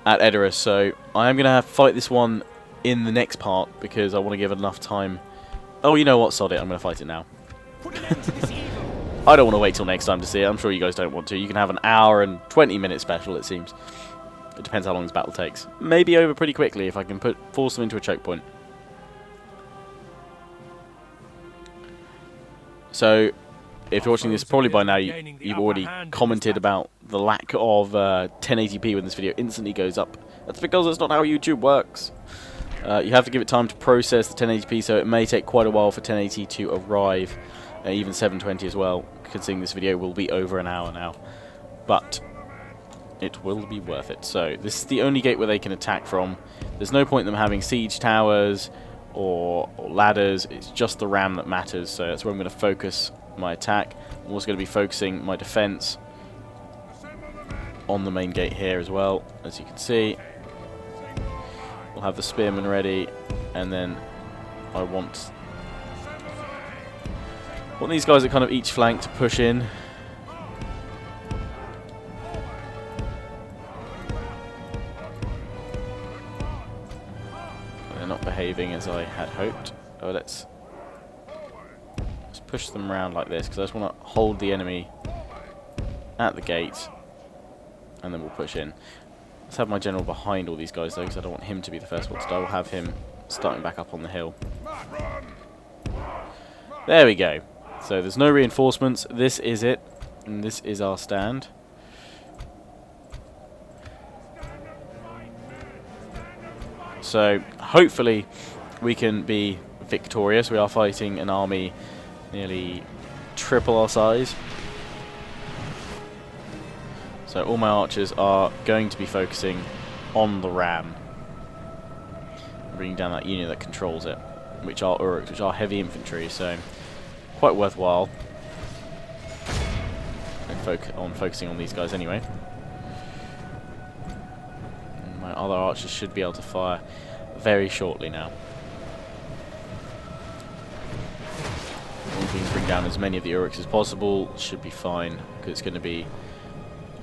at Edis, so I am going to have to fight this one in the next part because I want to give it enough time. Oh, you know what? Sod it. I'm going to fight it now. Put an end to this evil. I don't want to wait till next time to see it. I'm sure you guys don't want to. You can have an hour and 20-minute special, it seems. It depends how long this battle takes. Maybe over pretty quickly if I can force them into a choke point. So, if you're watching this, probably by now you've already commented about the lack of 1080p when this video instantly goes up. That's because that's not how YouTube works. You have to give it time to process the 1080p, so it may take quite a while for 1080 to arrive, even 720 as well, considering this video will be over an hour now. But it will be worth it. So this is the only gate where they can attack from. There's no point in them having siege towers or ladders. It's just the ram that matters, so that's where I'm going to focus my attack. I'm also going to be focusing my defense on the main gate here as well, as you can see. We'll have the spearmen ready, and then I want these guys at kind of each flank to push in. They're not behaving as I had hoped. Oh, let's push them around like this, because I just want to hold the enemy at the gate, and then we'll push in. Let's have my general behind all these guys though, because I don't want him to be the first one to die. We'll have him starting back up on the hill. There we go. So there's no reinforcements. This is it, and this is our stand. So hopefully we can be victorious. We are fighting an army nearly triple our size. So all my archers are going to be focusing on the ram, bringing down that unit that controls it, which are Uruks, which are heavy infantry, so quite worthwhile. And focusing on these guys anyway. And my other archers should be able to fire very shortly now. We can bring down as many of the Uruks as possible. Should be fine, because it's going to be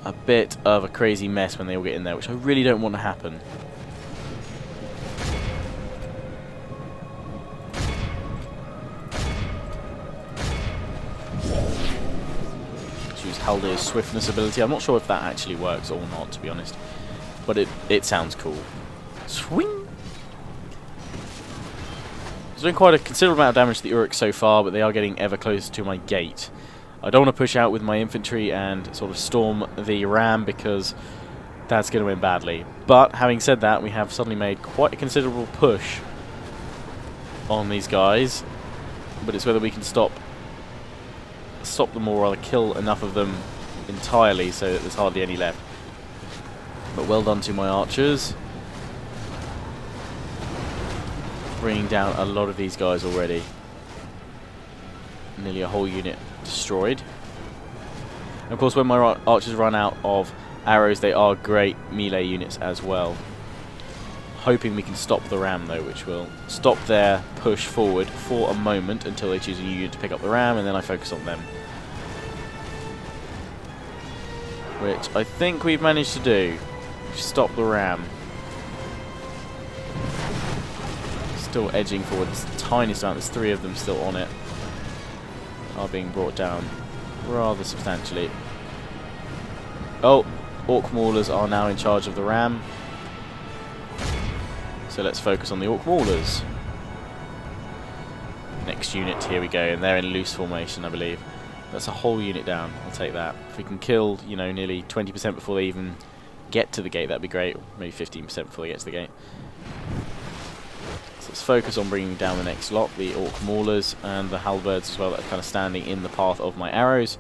a bit of a crazy mess when they all get in there, which I really don't want to happen. Let's use Haldir's swiftness ability. I'm not sure if that actually works or not, to be honest, but it sounds cool. Swing! There's been quite a considerable amount of damage to the Uruks so far, but they are getting ever closer to my gate. I don't want to push out with my infantry and sort of storm the ram because that's going to end badly. But having said that, we have suddenly made quite a considerable push on these guys. But it's whether we can stop them or rather kill enough of them entirely so that there's hardly any left. But well done to my archers. Bringing down a lot of these guys already. Nearly a whole unit destroyed. And of course, when my archers run out of arrows, they are great melee units as well. Hoping we can stop the ram though, which will stop their push forward for a moment until they choose a new unit to pick up the ram, and then I focus on them. Which I think we've managed to do. Stop the ram. Still edging forward. It's the tiniest amount. There's 3 of them still on it. Are being brought down rather substantially. Oh, Orc Maulers are now in charge of the ram. So let's focus on the Orc Maulers. Next unit, here we go, and they're in loose formation, I believe. That's a whole unit down. I'll take that. If we can kill, you know, nearly 20% before they even get to the gate, that'd be great. Maybe 15% before they get to the gate. So let's focus on bringing down the next lot, the Orc Maulers and the Halberds as well, that are kind of standing in the path of my arrows.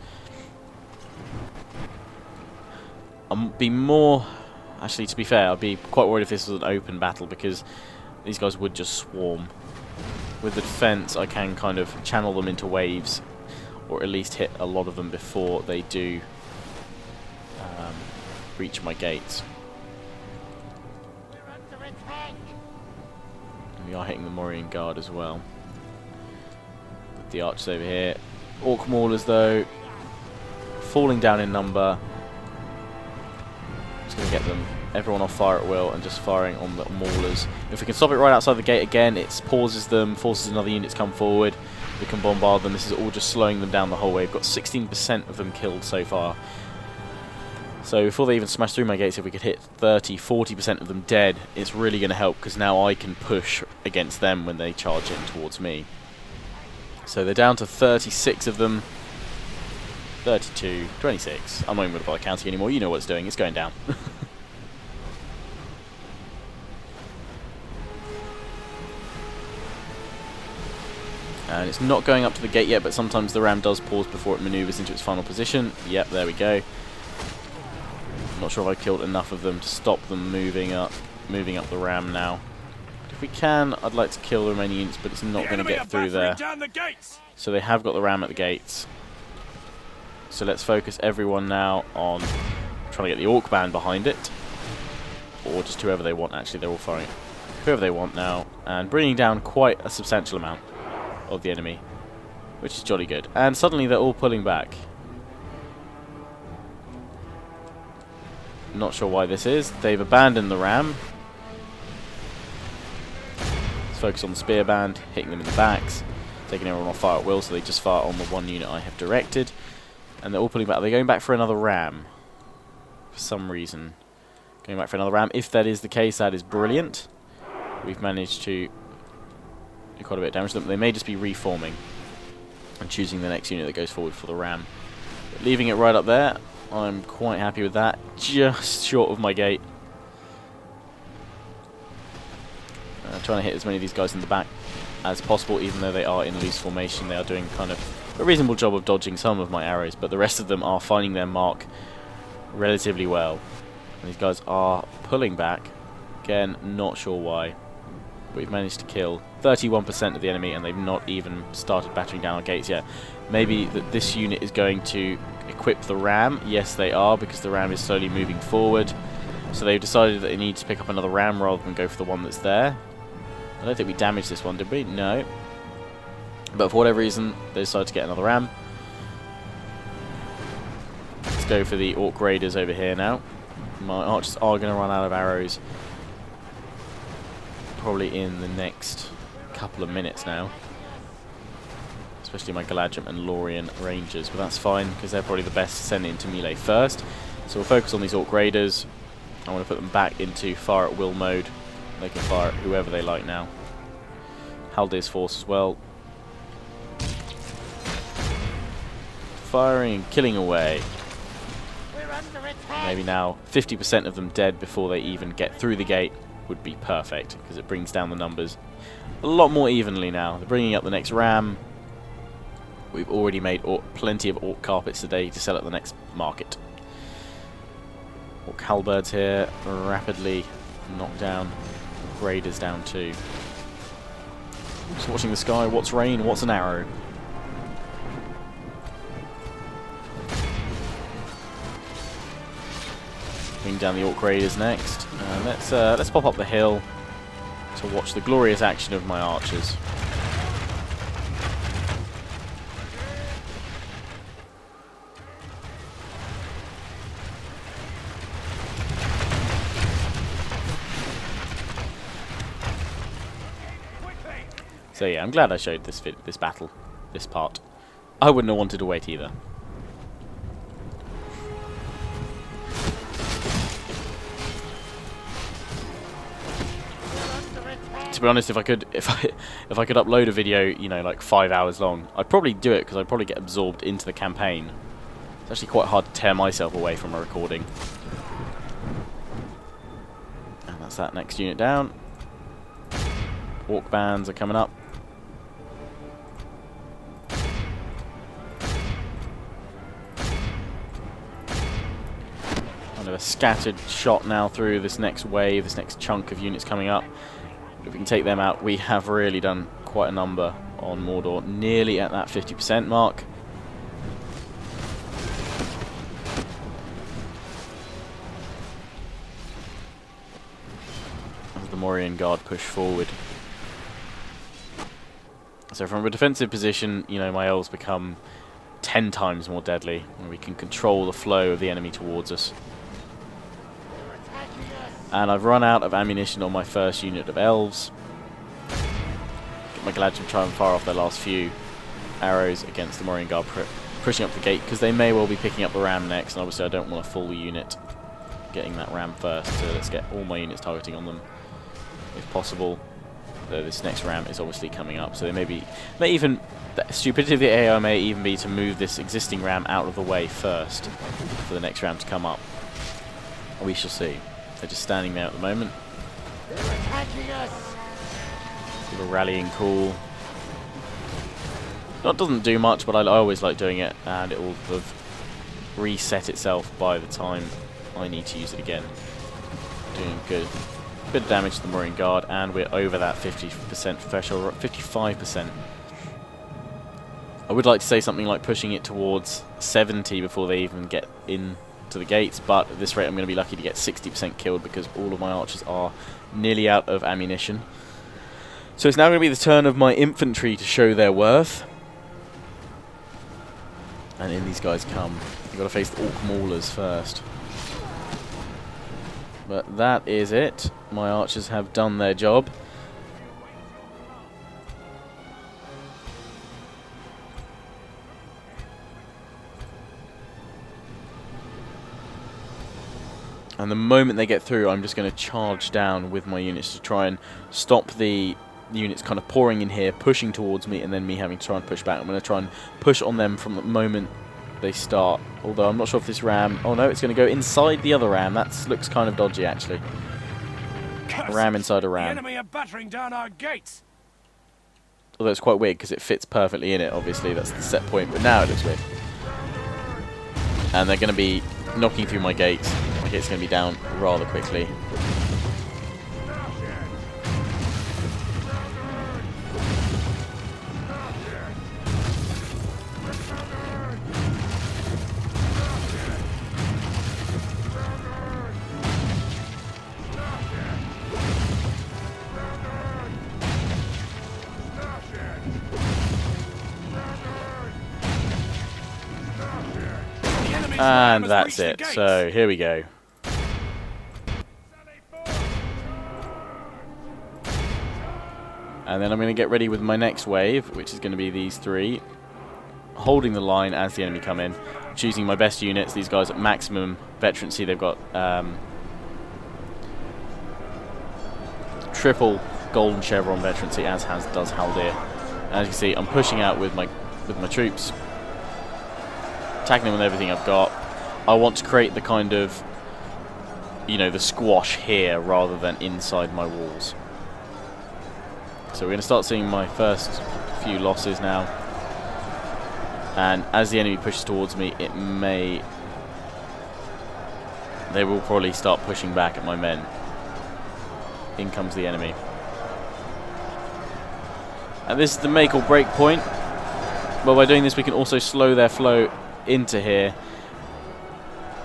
I'll be more... Actually, to be fair, I'd be quite worried if this was an open battle, because these guys would just swarm. With the defense, I can kind of channel them into waves, or at least hit a lot of them before they do reach my gates. And we are hitting the Lórien guard as well. With the archers over here. Orc Maulers, though, falling down in number. Just going to get them, everyone off fire at will, and just firing on the Maulers. If we can stop it right outside the gate again, it pauses them, forces another unit to come forward. We can bombard them. This is all just slowing them down the whole way. We've got 16% of them killed so far. So before they even smash through my gates, if we could hit 30, 40% of them dead, it's really going to help, because now I can push against them when they charge in towards me. So they're down to 36 of them. 32, 26. I'm not even going to bother counting anymore. You know what it's doing. It's going down. And it's not going up to the gate yet, but sometimes the ram does pause before it maneuvers into its final position. Yep, there we go. Not sure if I killed enough of them to stop them moving up the ram now. But if we can, I'd like to kill the remaining units, but it's not going to get through there. So they have got the ram at the gates. So let's focus everyone now on trying to get the Orc band behind it. Or just whoever they want, actually. They're all firing whoever they want now. And bringing down quite a substantial amount of the enemy, which is jolly good. And suddenly they're all pulling back. Not sure why this is. They've abandoned the ram. Let's focus on the spear band, hitting them in the backs, taking everyone off fire at will, so they just fire on the one unit I have directed. And they're all pulling back. They're going back for another ram. For some reason. Going back for another ram. If that is the case, that is brilliant. We've managed to do quite a bit of damage to them. They may just be reforming and choosing the next unit that goes forward for the ram. But leaving it right up there, I'm quite happy with that. Just short of my gate. Trying to hit as many of these guys in the back as possible, even though they are in loose formation. They are doing kind of a reasonable job of dodging some of my arrows, but the rest of them are finding their mark relatively well. And these guys are pulling back. Again, not sure why. But we've managed to kill 31% of the enemy, and they've not even started battering down our gates yet. Maybe that this unit is going to equip the ram. Yes, they are, because the ram is slowly moving forward. So they've decided that they need to pick up another ram rather than go for the one that's there. I don't think we damaged this one, did we? No. But for whatever reason, they decided to get another ram. Let's go for the Orc Raiders over here now. My archers are going to run out of arrows probably in the next couple of minutes now. Especially my Galadrim and Lórien Rangers, but that's fine because they're probably the best to send into melee first. So we'll focus on these Orc Raiders. I want to put them back into fire at will mode. They can fire at whoever they like now. Haldir's force as well. firing and killing away. Maybe now 50% of them dead before they even get through the gate would be perfect, because it brings down the numbers a lot more evenly now. They're bringing up the next ram. We've already made plenty of orc carpets today to sell at the next market. Orc halberds here, rapidly knocked down. Raiders down too. Just watching the sky. What's rain? What's an arrow? Bring down the orc raiders next. Let's pop up the hill to watch the glorious action of my archers. So yeah, I'm glad I showed this battle, this part. I wouldn't have wanted to wait either. To be honest, if I could upload a video, you know, like 5 hours long, I'd probably do it because I'd probably get absorbed into the campaign. It's actually quite hard to tear myself away from a recording. And that's that next unit down. Orc bands are coming up. Kind of a scattered shot now through this next wave, this next chunk of units coming up. If we can take them out, we have really done quite a number on Mordor, nearly at that 50% mark. As the Lórien Guard push forward. So from a defensive position, you know, my elves become 10 times more deadly, and we can control the flow of the enemy towards us. And I've run out of ammunition on my first unit of elves. Get my Gladium try and fire off their last few arrows against the Lórien Guard pushing up the gate, because they may well be picking up the ram next, and obviously I don't want a full unit getting that ram first, so let's get all my units targeting on them if possible. Though this next ram is obviously coming up, so they may even, the stupidity of the AI may even be to move this existing ram out of the way first for the next ram to come up. We shall see. They're just standing there at the moment. They're attacking us. Give a rallying call. That doesn't do much, but I always like doing it, and it will have reset itself by the time I need to use it again. Doing good. Bit of damage to the Lórien Guard, and we're over that 50% threshold, 55%. I would like to say something like pushing it towards 70 before they even get in to the gates, but at this rate I'm going to be lucky to get 60% killed because all of my archers are nearly out of ammunition. So it's now going to be the turn of my infantry to show their worth. And in these guys come. You've got to face the orc maulers first. But that is it. My archers have done their job. And the moment they get through, I'm just going to charge down with my units to try and stop the units kind of pouring in here, pushing towards me, and then me having to try and push back. I'm going to try and push on them from the moment they start. Although I'm not sure if this ram... Oh no, it's going to go inside the other ram. That looks kind of dodgy, actually. A ram inside a ram. The enemy are battering down our gates. Although it's quite weird because it fits perfectly in it, obviously. That's the set point, but now it looks weird. And they're going to be knocking through my gates. My gate's going to be down rather quickly. And that's it. So here we go. And then I'm going to get ready with my next wave, which is going to be these three, holding the line as the enemy come in, choosing my best units. These guys at maximum veterancy. They've got triple golden chevron veterancy, as does Haldir. As you can see, I'm pushing out with my troops. attacking them with everything I've got. I want to create the kind of, you know, the squash here rather than inside my walls. So we're going to start seeing my first few losses now. And as the enemy pushes towards me, they will probably start pushing back at my men. In comes the enemy. And this is the make or break point. Well, by doing this we can also slow their flow into here.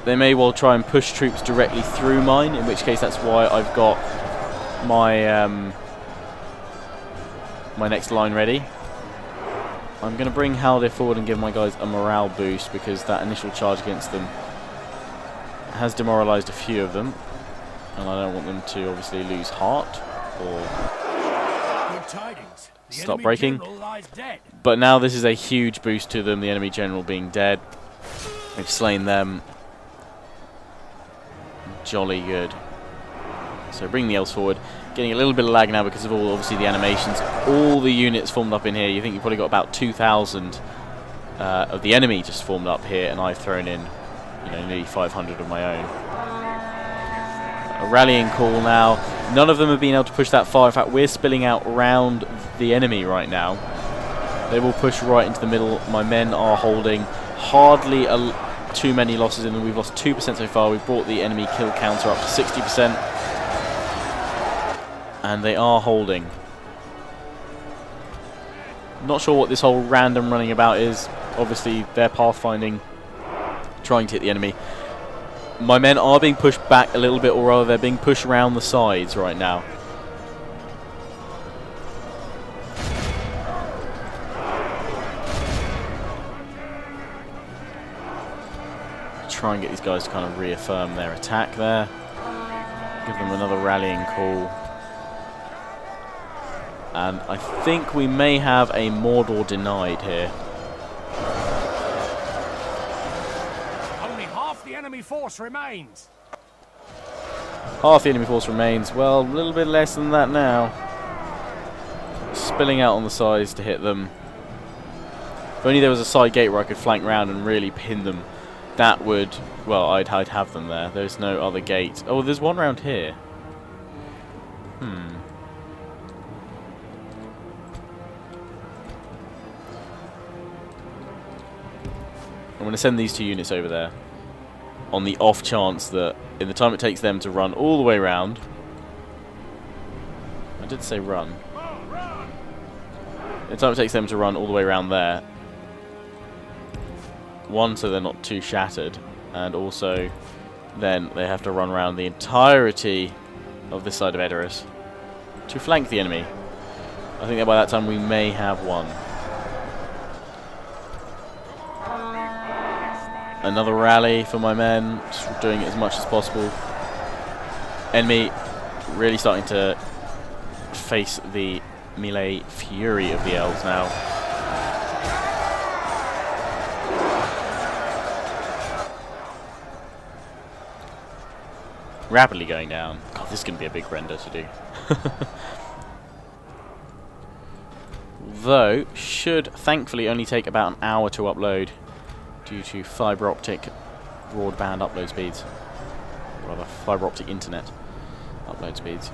They may well try and push troops directly through mine, in which case that's why I've got my my next line ready. I'm going to bring Haldir forward and give my guys a morale boost, because that initial charge against them has demoralised a few of them, and I don't want them to obviously lose heart or Good tidings. The stop enemy breaking. general lies dead. But now this is a huge boost to them, the enemy general being dead. We've slain them. Jolly good. So bring the elves forward. Getting a little bit of lag now because of all, obviously, the animations. All the units formed up in here. You think you've probably got about 2,000 of the enemy just formed up here, and I've thrown in, you know, nearly 500 of my own. A rallying call now. None of them have been able to push that far. In fact, we're spilling out around the enemy right now. They will push right into the middle. My men are holding. Hardly too many losses in them. We've lost 2% so far. We've brought the enemy kill counter up to 60%. And they are holding. Not sure what this whole random running about is. Obviously, they're pathfinding, trying to hit the enemy. My men are being pushed back a little bit, or rather they're being pushed around the sides right now. Try and get these guys to kind of reaffirm their attack there. Give them another rallying call. And I think we may have a Mordor denied here. Only half the enemy force remains. Half the enemy force remains. Well, a little bit less than that now. Spilling out on the sides to hit them. If only there was a side gate where I could flank round and really pin them. That would, well, I'd have them there. There's no other gate. Oh, there's one round here. I'm going to send these two units over there on the off chance that in the time it takes them to run all the way around. I did say run. In the time it takes them to run all the way around there. One, so they're not too shattered, and also then they have to run around the entirety of this side of Edis to flank the enemy. I think that by that time we may have one. Another rally for my men, just doing it as much as possible. Enemy really starting to face the melee fury of the elves now. Rapidly going down. God, this is going to be a big render to do. Though, should thankfully only take about an hour to upload due to fibre optic broadband upload speeds. Or rather, fibre optic internet upload speeds.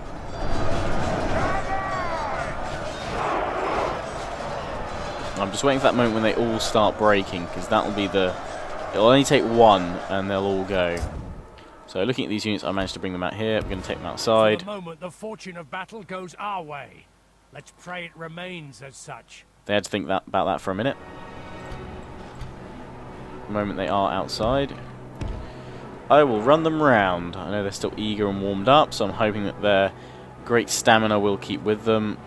I'm just waiting for that moment when they all start breaking, because that will be the... It'll only take one and they'll all go. So looking at these units, I managed to bring them out here. We're going to take them outside. For the moment, the fortune of battle goes our way. Let's pray it remains as such. They had to think about that for a minute. The moment they are outside, I will run them round. I know they're still eager and warmed up, so I'm hoping that their great stamina will keep with them.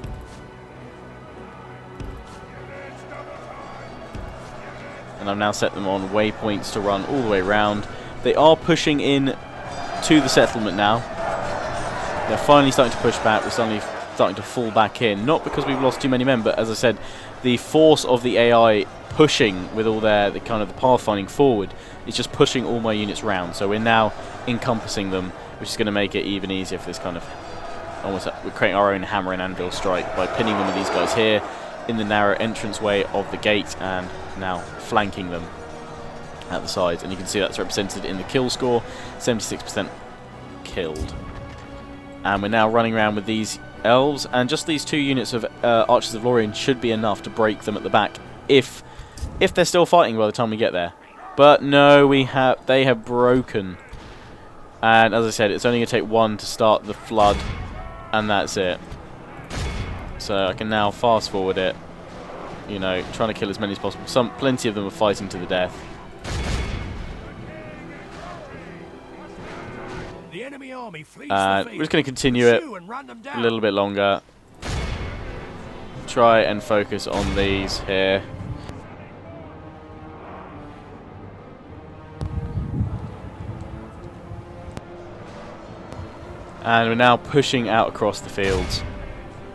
And I've now set them on waypoints to run all the way around. They are pushing in to the settlement now. They're finally starting to push back. We're suddenly starting to fall back in. Not because we've lost too many men, but as I said, the force of the AI pushing with all the kind of the pathfinding forward is just pushing all my units round. So we're now encompassing them, which is going to make it even easier for this kind of almost we're creating our own hammer and anvil strike by pinning them with these guys here in the narrow entranceway of the gate and now flanking them at the sides, and you can see that's represented in the kill score, 76% killed. And we're now running around with these elves, and just these 2 units of Archers of Lórien should be enough to break them at the back if they're still fighting by the time we get there. But no, they have broken. And as I said, it's only going to take 1 to start the flood, and that's it. So I can now fast forward it, you know, trying to kill as many as possible. Plenty of them are fighting to the death. The enemy army flees And the we're field. just going to continue it Pursue and run them a down. little bit longer. Try and focus on these here. And we're now pushing out across the fields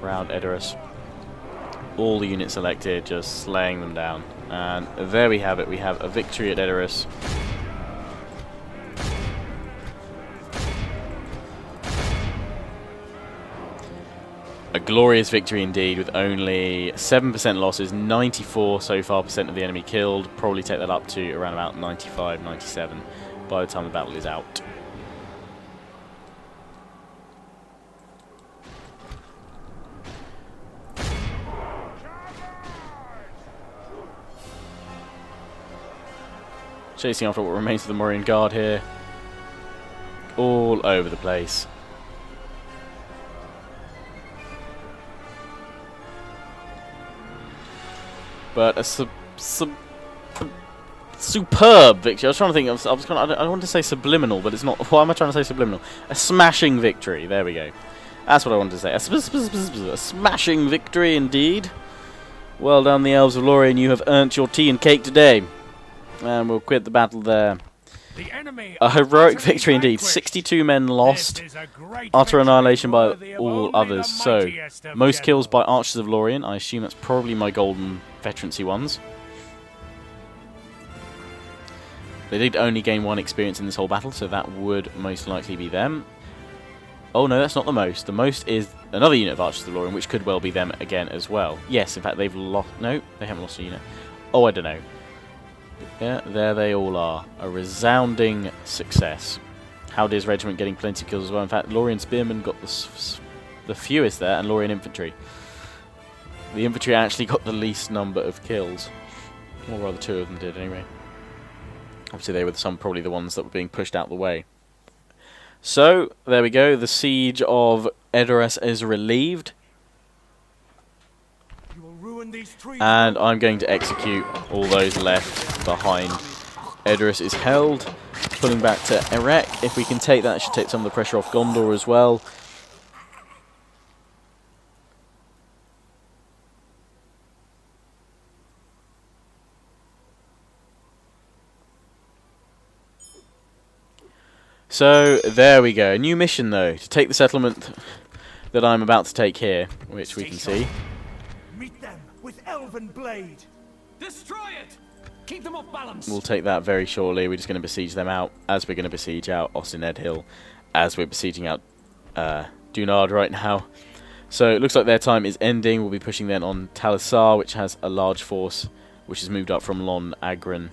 around Edis. All the units selected, just slaying them down. And there we have it. We have a victory at Edis. A glorious victory indeed, with only 7% losses, 94 so far percent of the enemy killed. Probably take that up to around about 95, 97 by the time the battle is out. Chasing after what remains of the Moorian Guard here. All over the place. But a superb victory. I was trying to think. I want to say subliminal, but it's not. Why am I trying to say subliminal? A smashing victory. There we go. That's what I wanted to say. A smashing victory indeed. Well done, the Elves of Lórien. You have earned your tea and cake today. And we'll quit the battle there. The enemy A heroic utterly victory indeed. vanquished. 62 men lost. This is a great Utter victory annihilation by worthy of all only others. the So, mightiest of most kills by generals. Archers of Lórien. I assume that's probably my golden veterancy ones. They did only gain 1 experience in this whole battle, so that would most likely be them. Oh no, that's not the most. The most is another unit of Archers of Lórien, which could well be them again as well. Yes, in fact, they've lost... No, they haven't lost a unit. Oh, I don't know. Yeah, there they all are. A resounding success. Howdy's regiment getting plenty of kills as well. In fact, Lórien Spearmen got the fewest there, and Lórien Infantry. The infantry actually got the least number of kills. Or rather, 2 of them did anyway. Obviously, they were probably the ones that were being pushed out the way. So, there we go. The siege of Edis is relieved. You will ruin these trees. And I'm going to execute all those left behind. Edis is held. Pulling back to Erech. If we can take that, it should take some of the pressure off Gondor as well. So, there we go. A new mission, though, to take the settlement that I'm about to take here, which we can see. Meet them with elven blade. Destroy it! Keep them off balance! We'll take that very shortly. We're just going to besiege them out, as we're going to besiege out Austin Edhill, as we're besieging out Dunard right now. So, it looks like their time is ending. We'll be pushing then on Talisar, which has a large force, which has moved up from Lon Agren.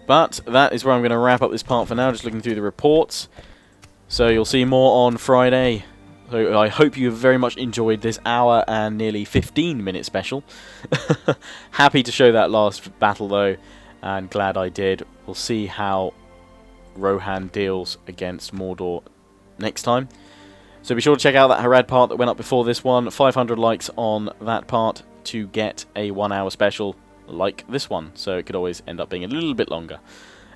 But that is where I'm going to wrap up this part for now, just looking through the reports. So you'll see more on Friday. So I hope you have very much enjoyed this hour and nearly 15-minute special. Happy to show that last battle though, and glad I did. We'll see how Rohan deals against Mordor next time. So be sure to check out that Harad part that went up before this one. 500 likes on that part to get a 1-hour special like this one, so it could always end up being a little bit longer.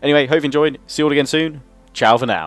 Anyway, hope you enjoyed. See you all again soon. Ciao for now.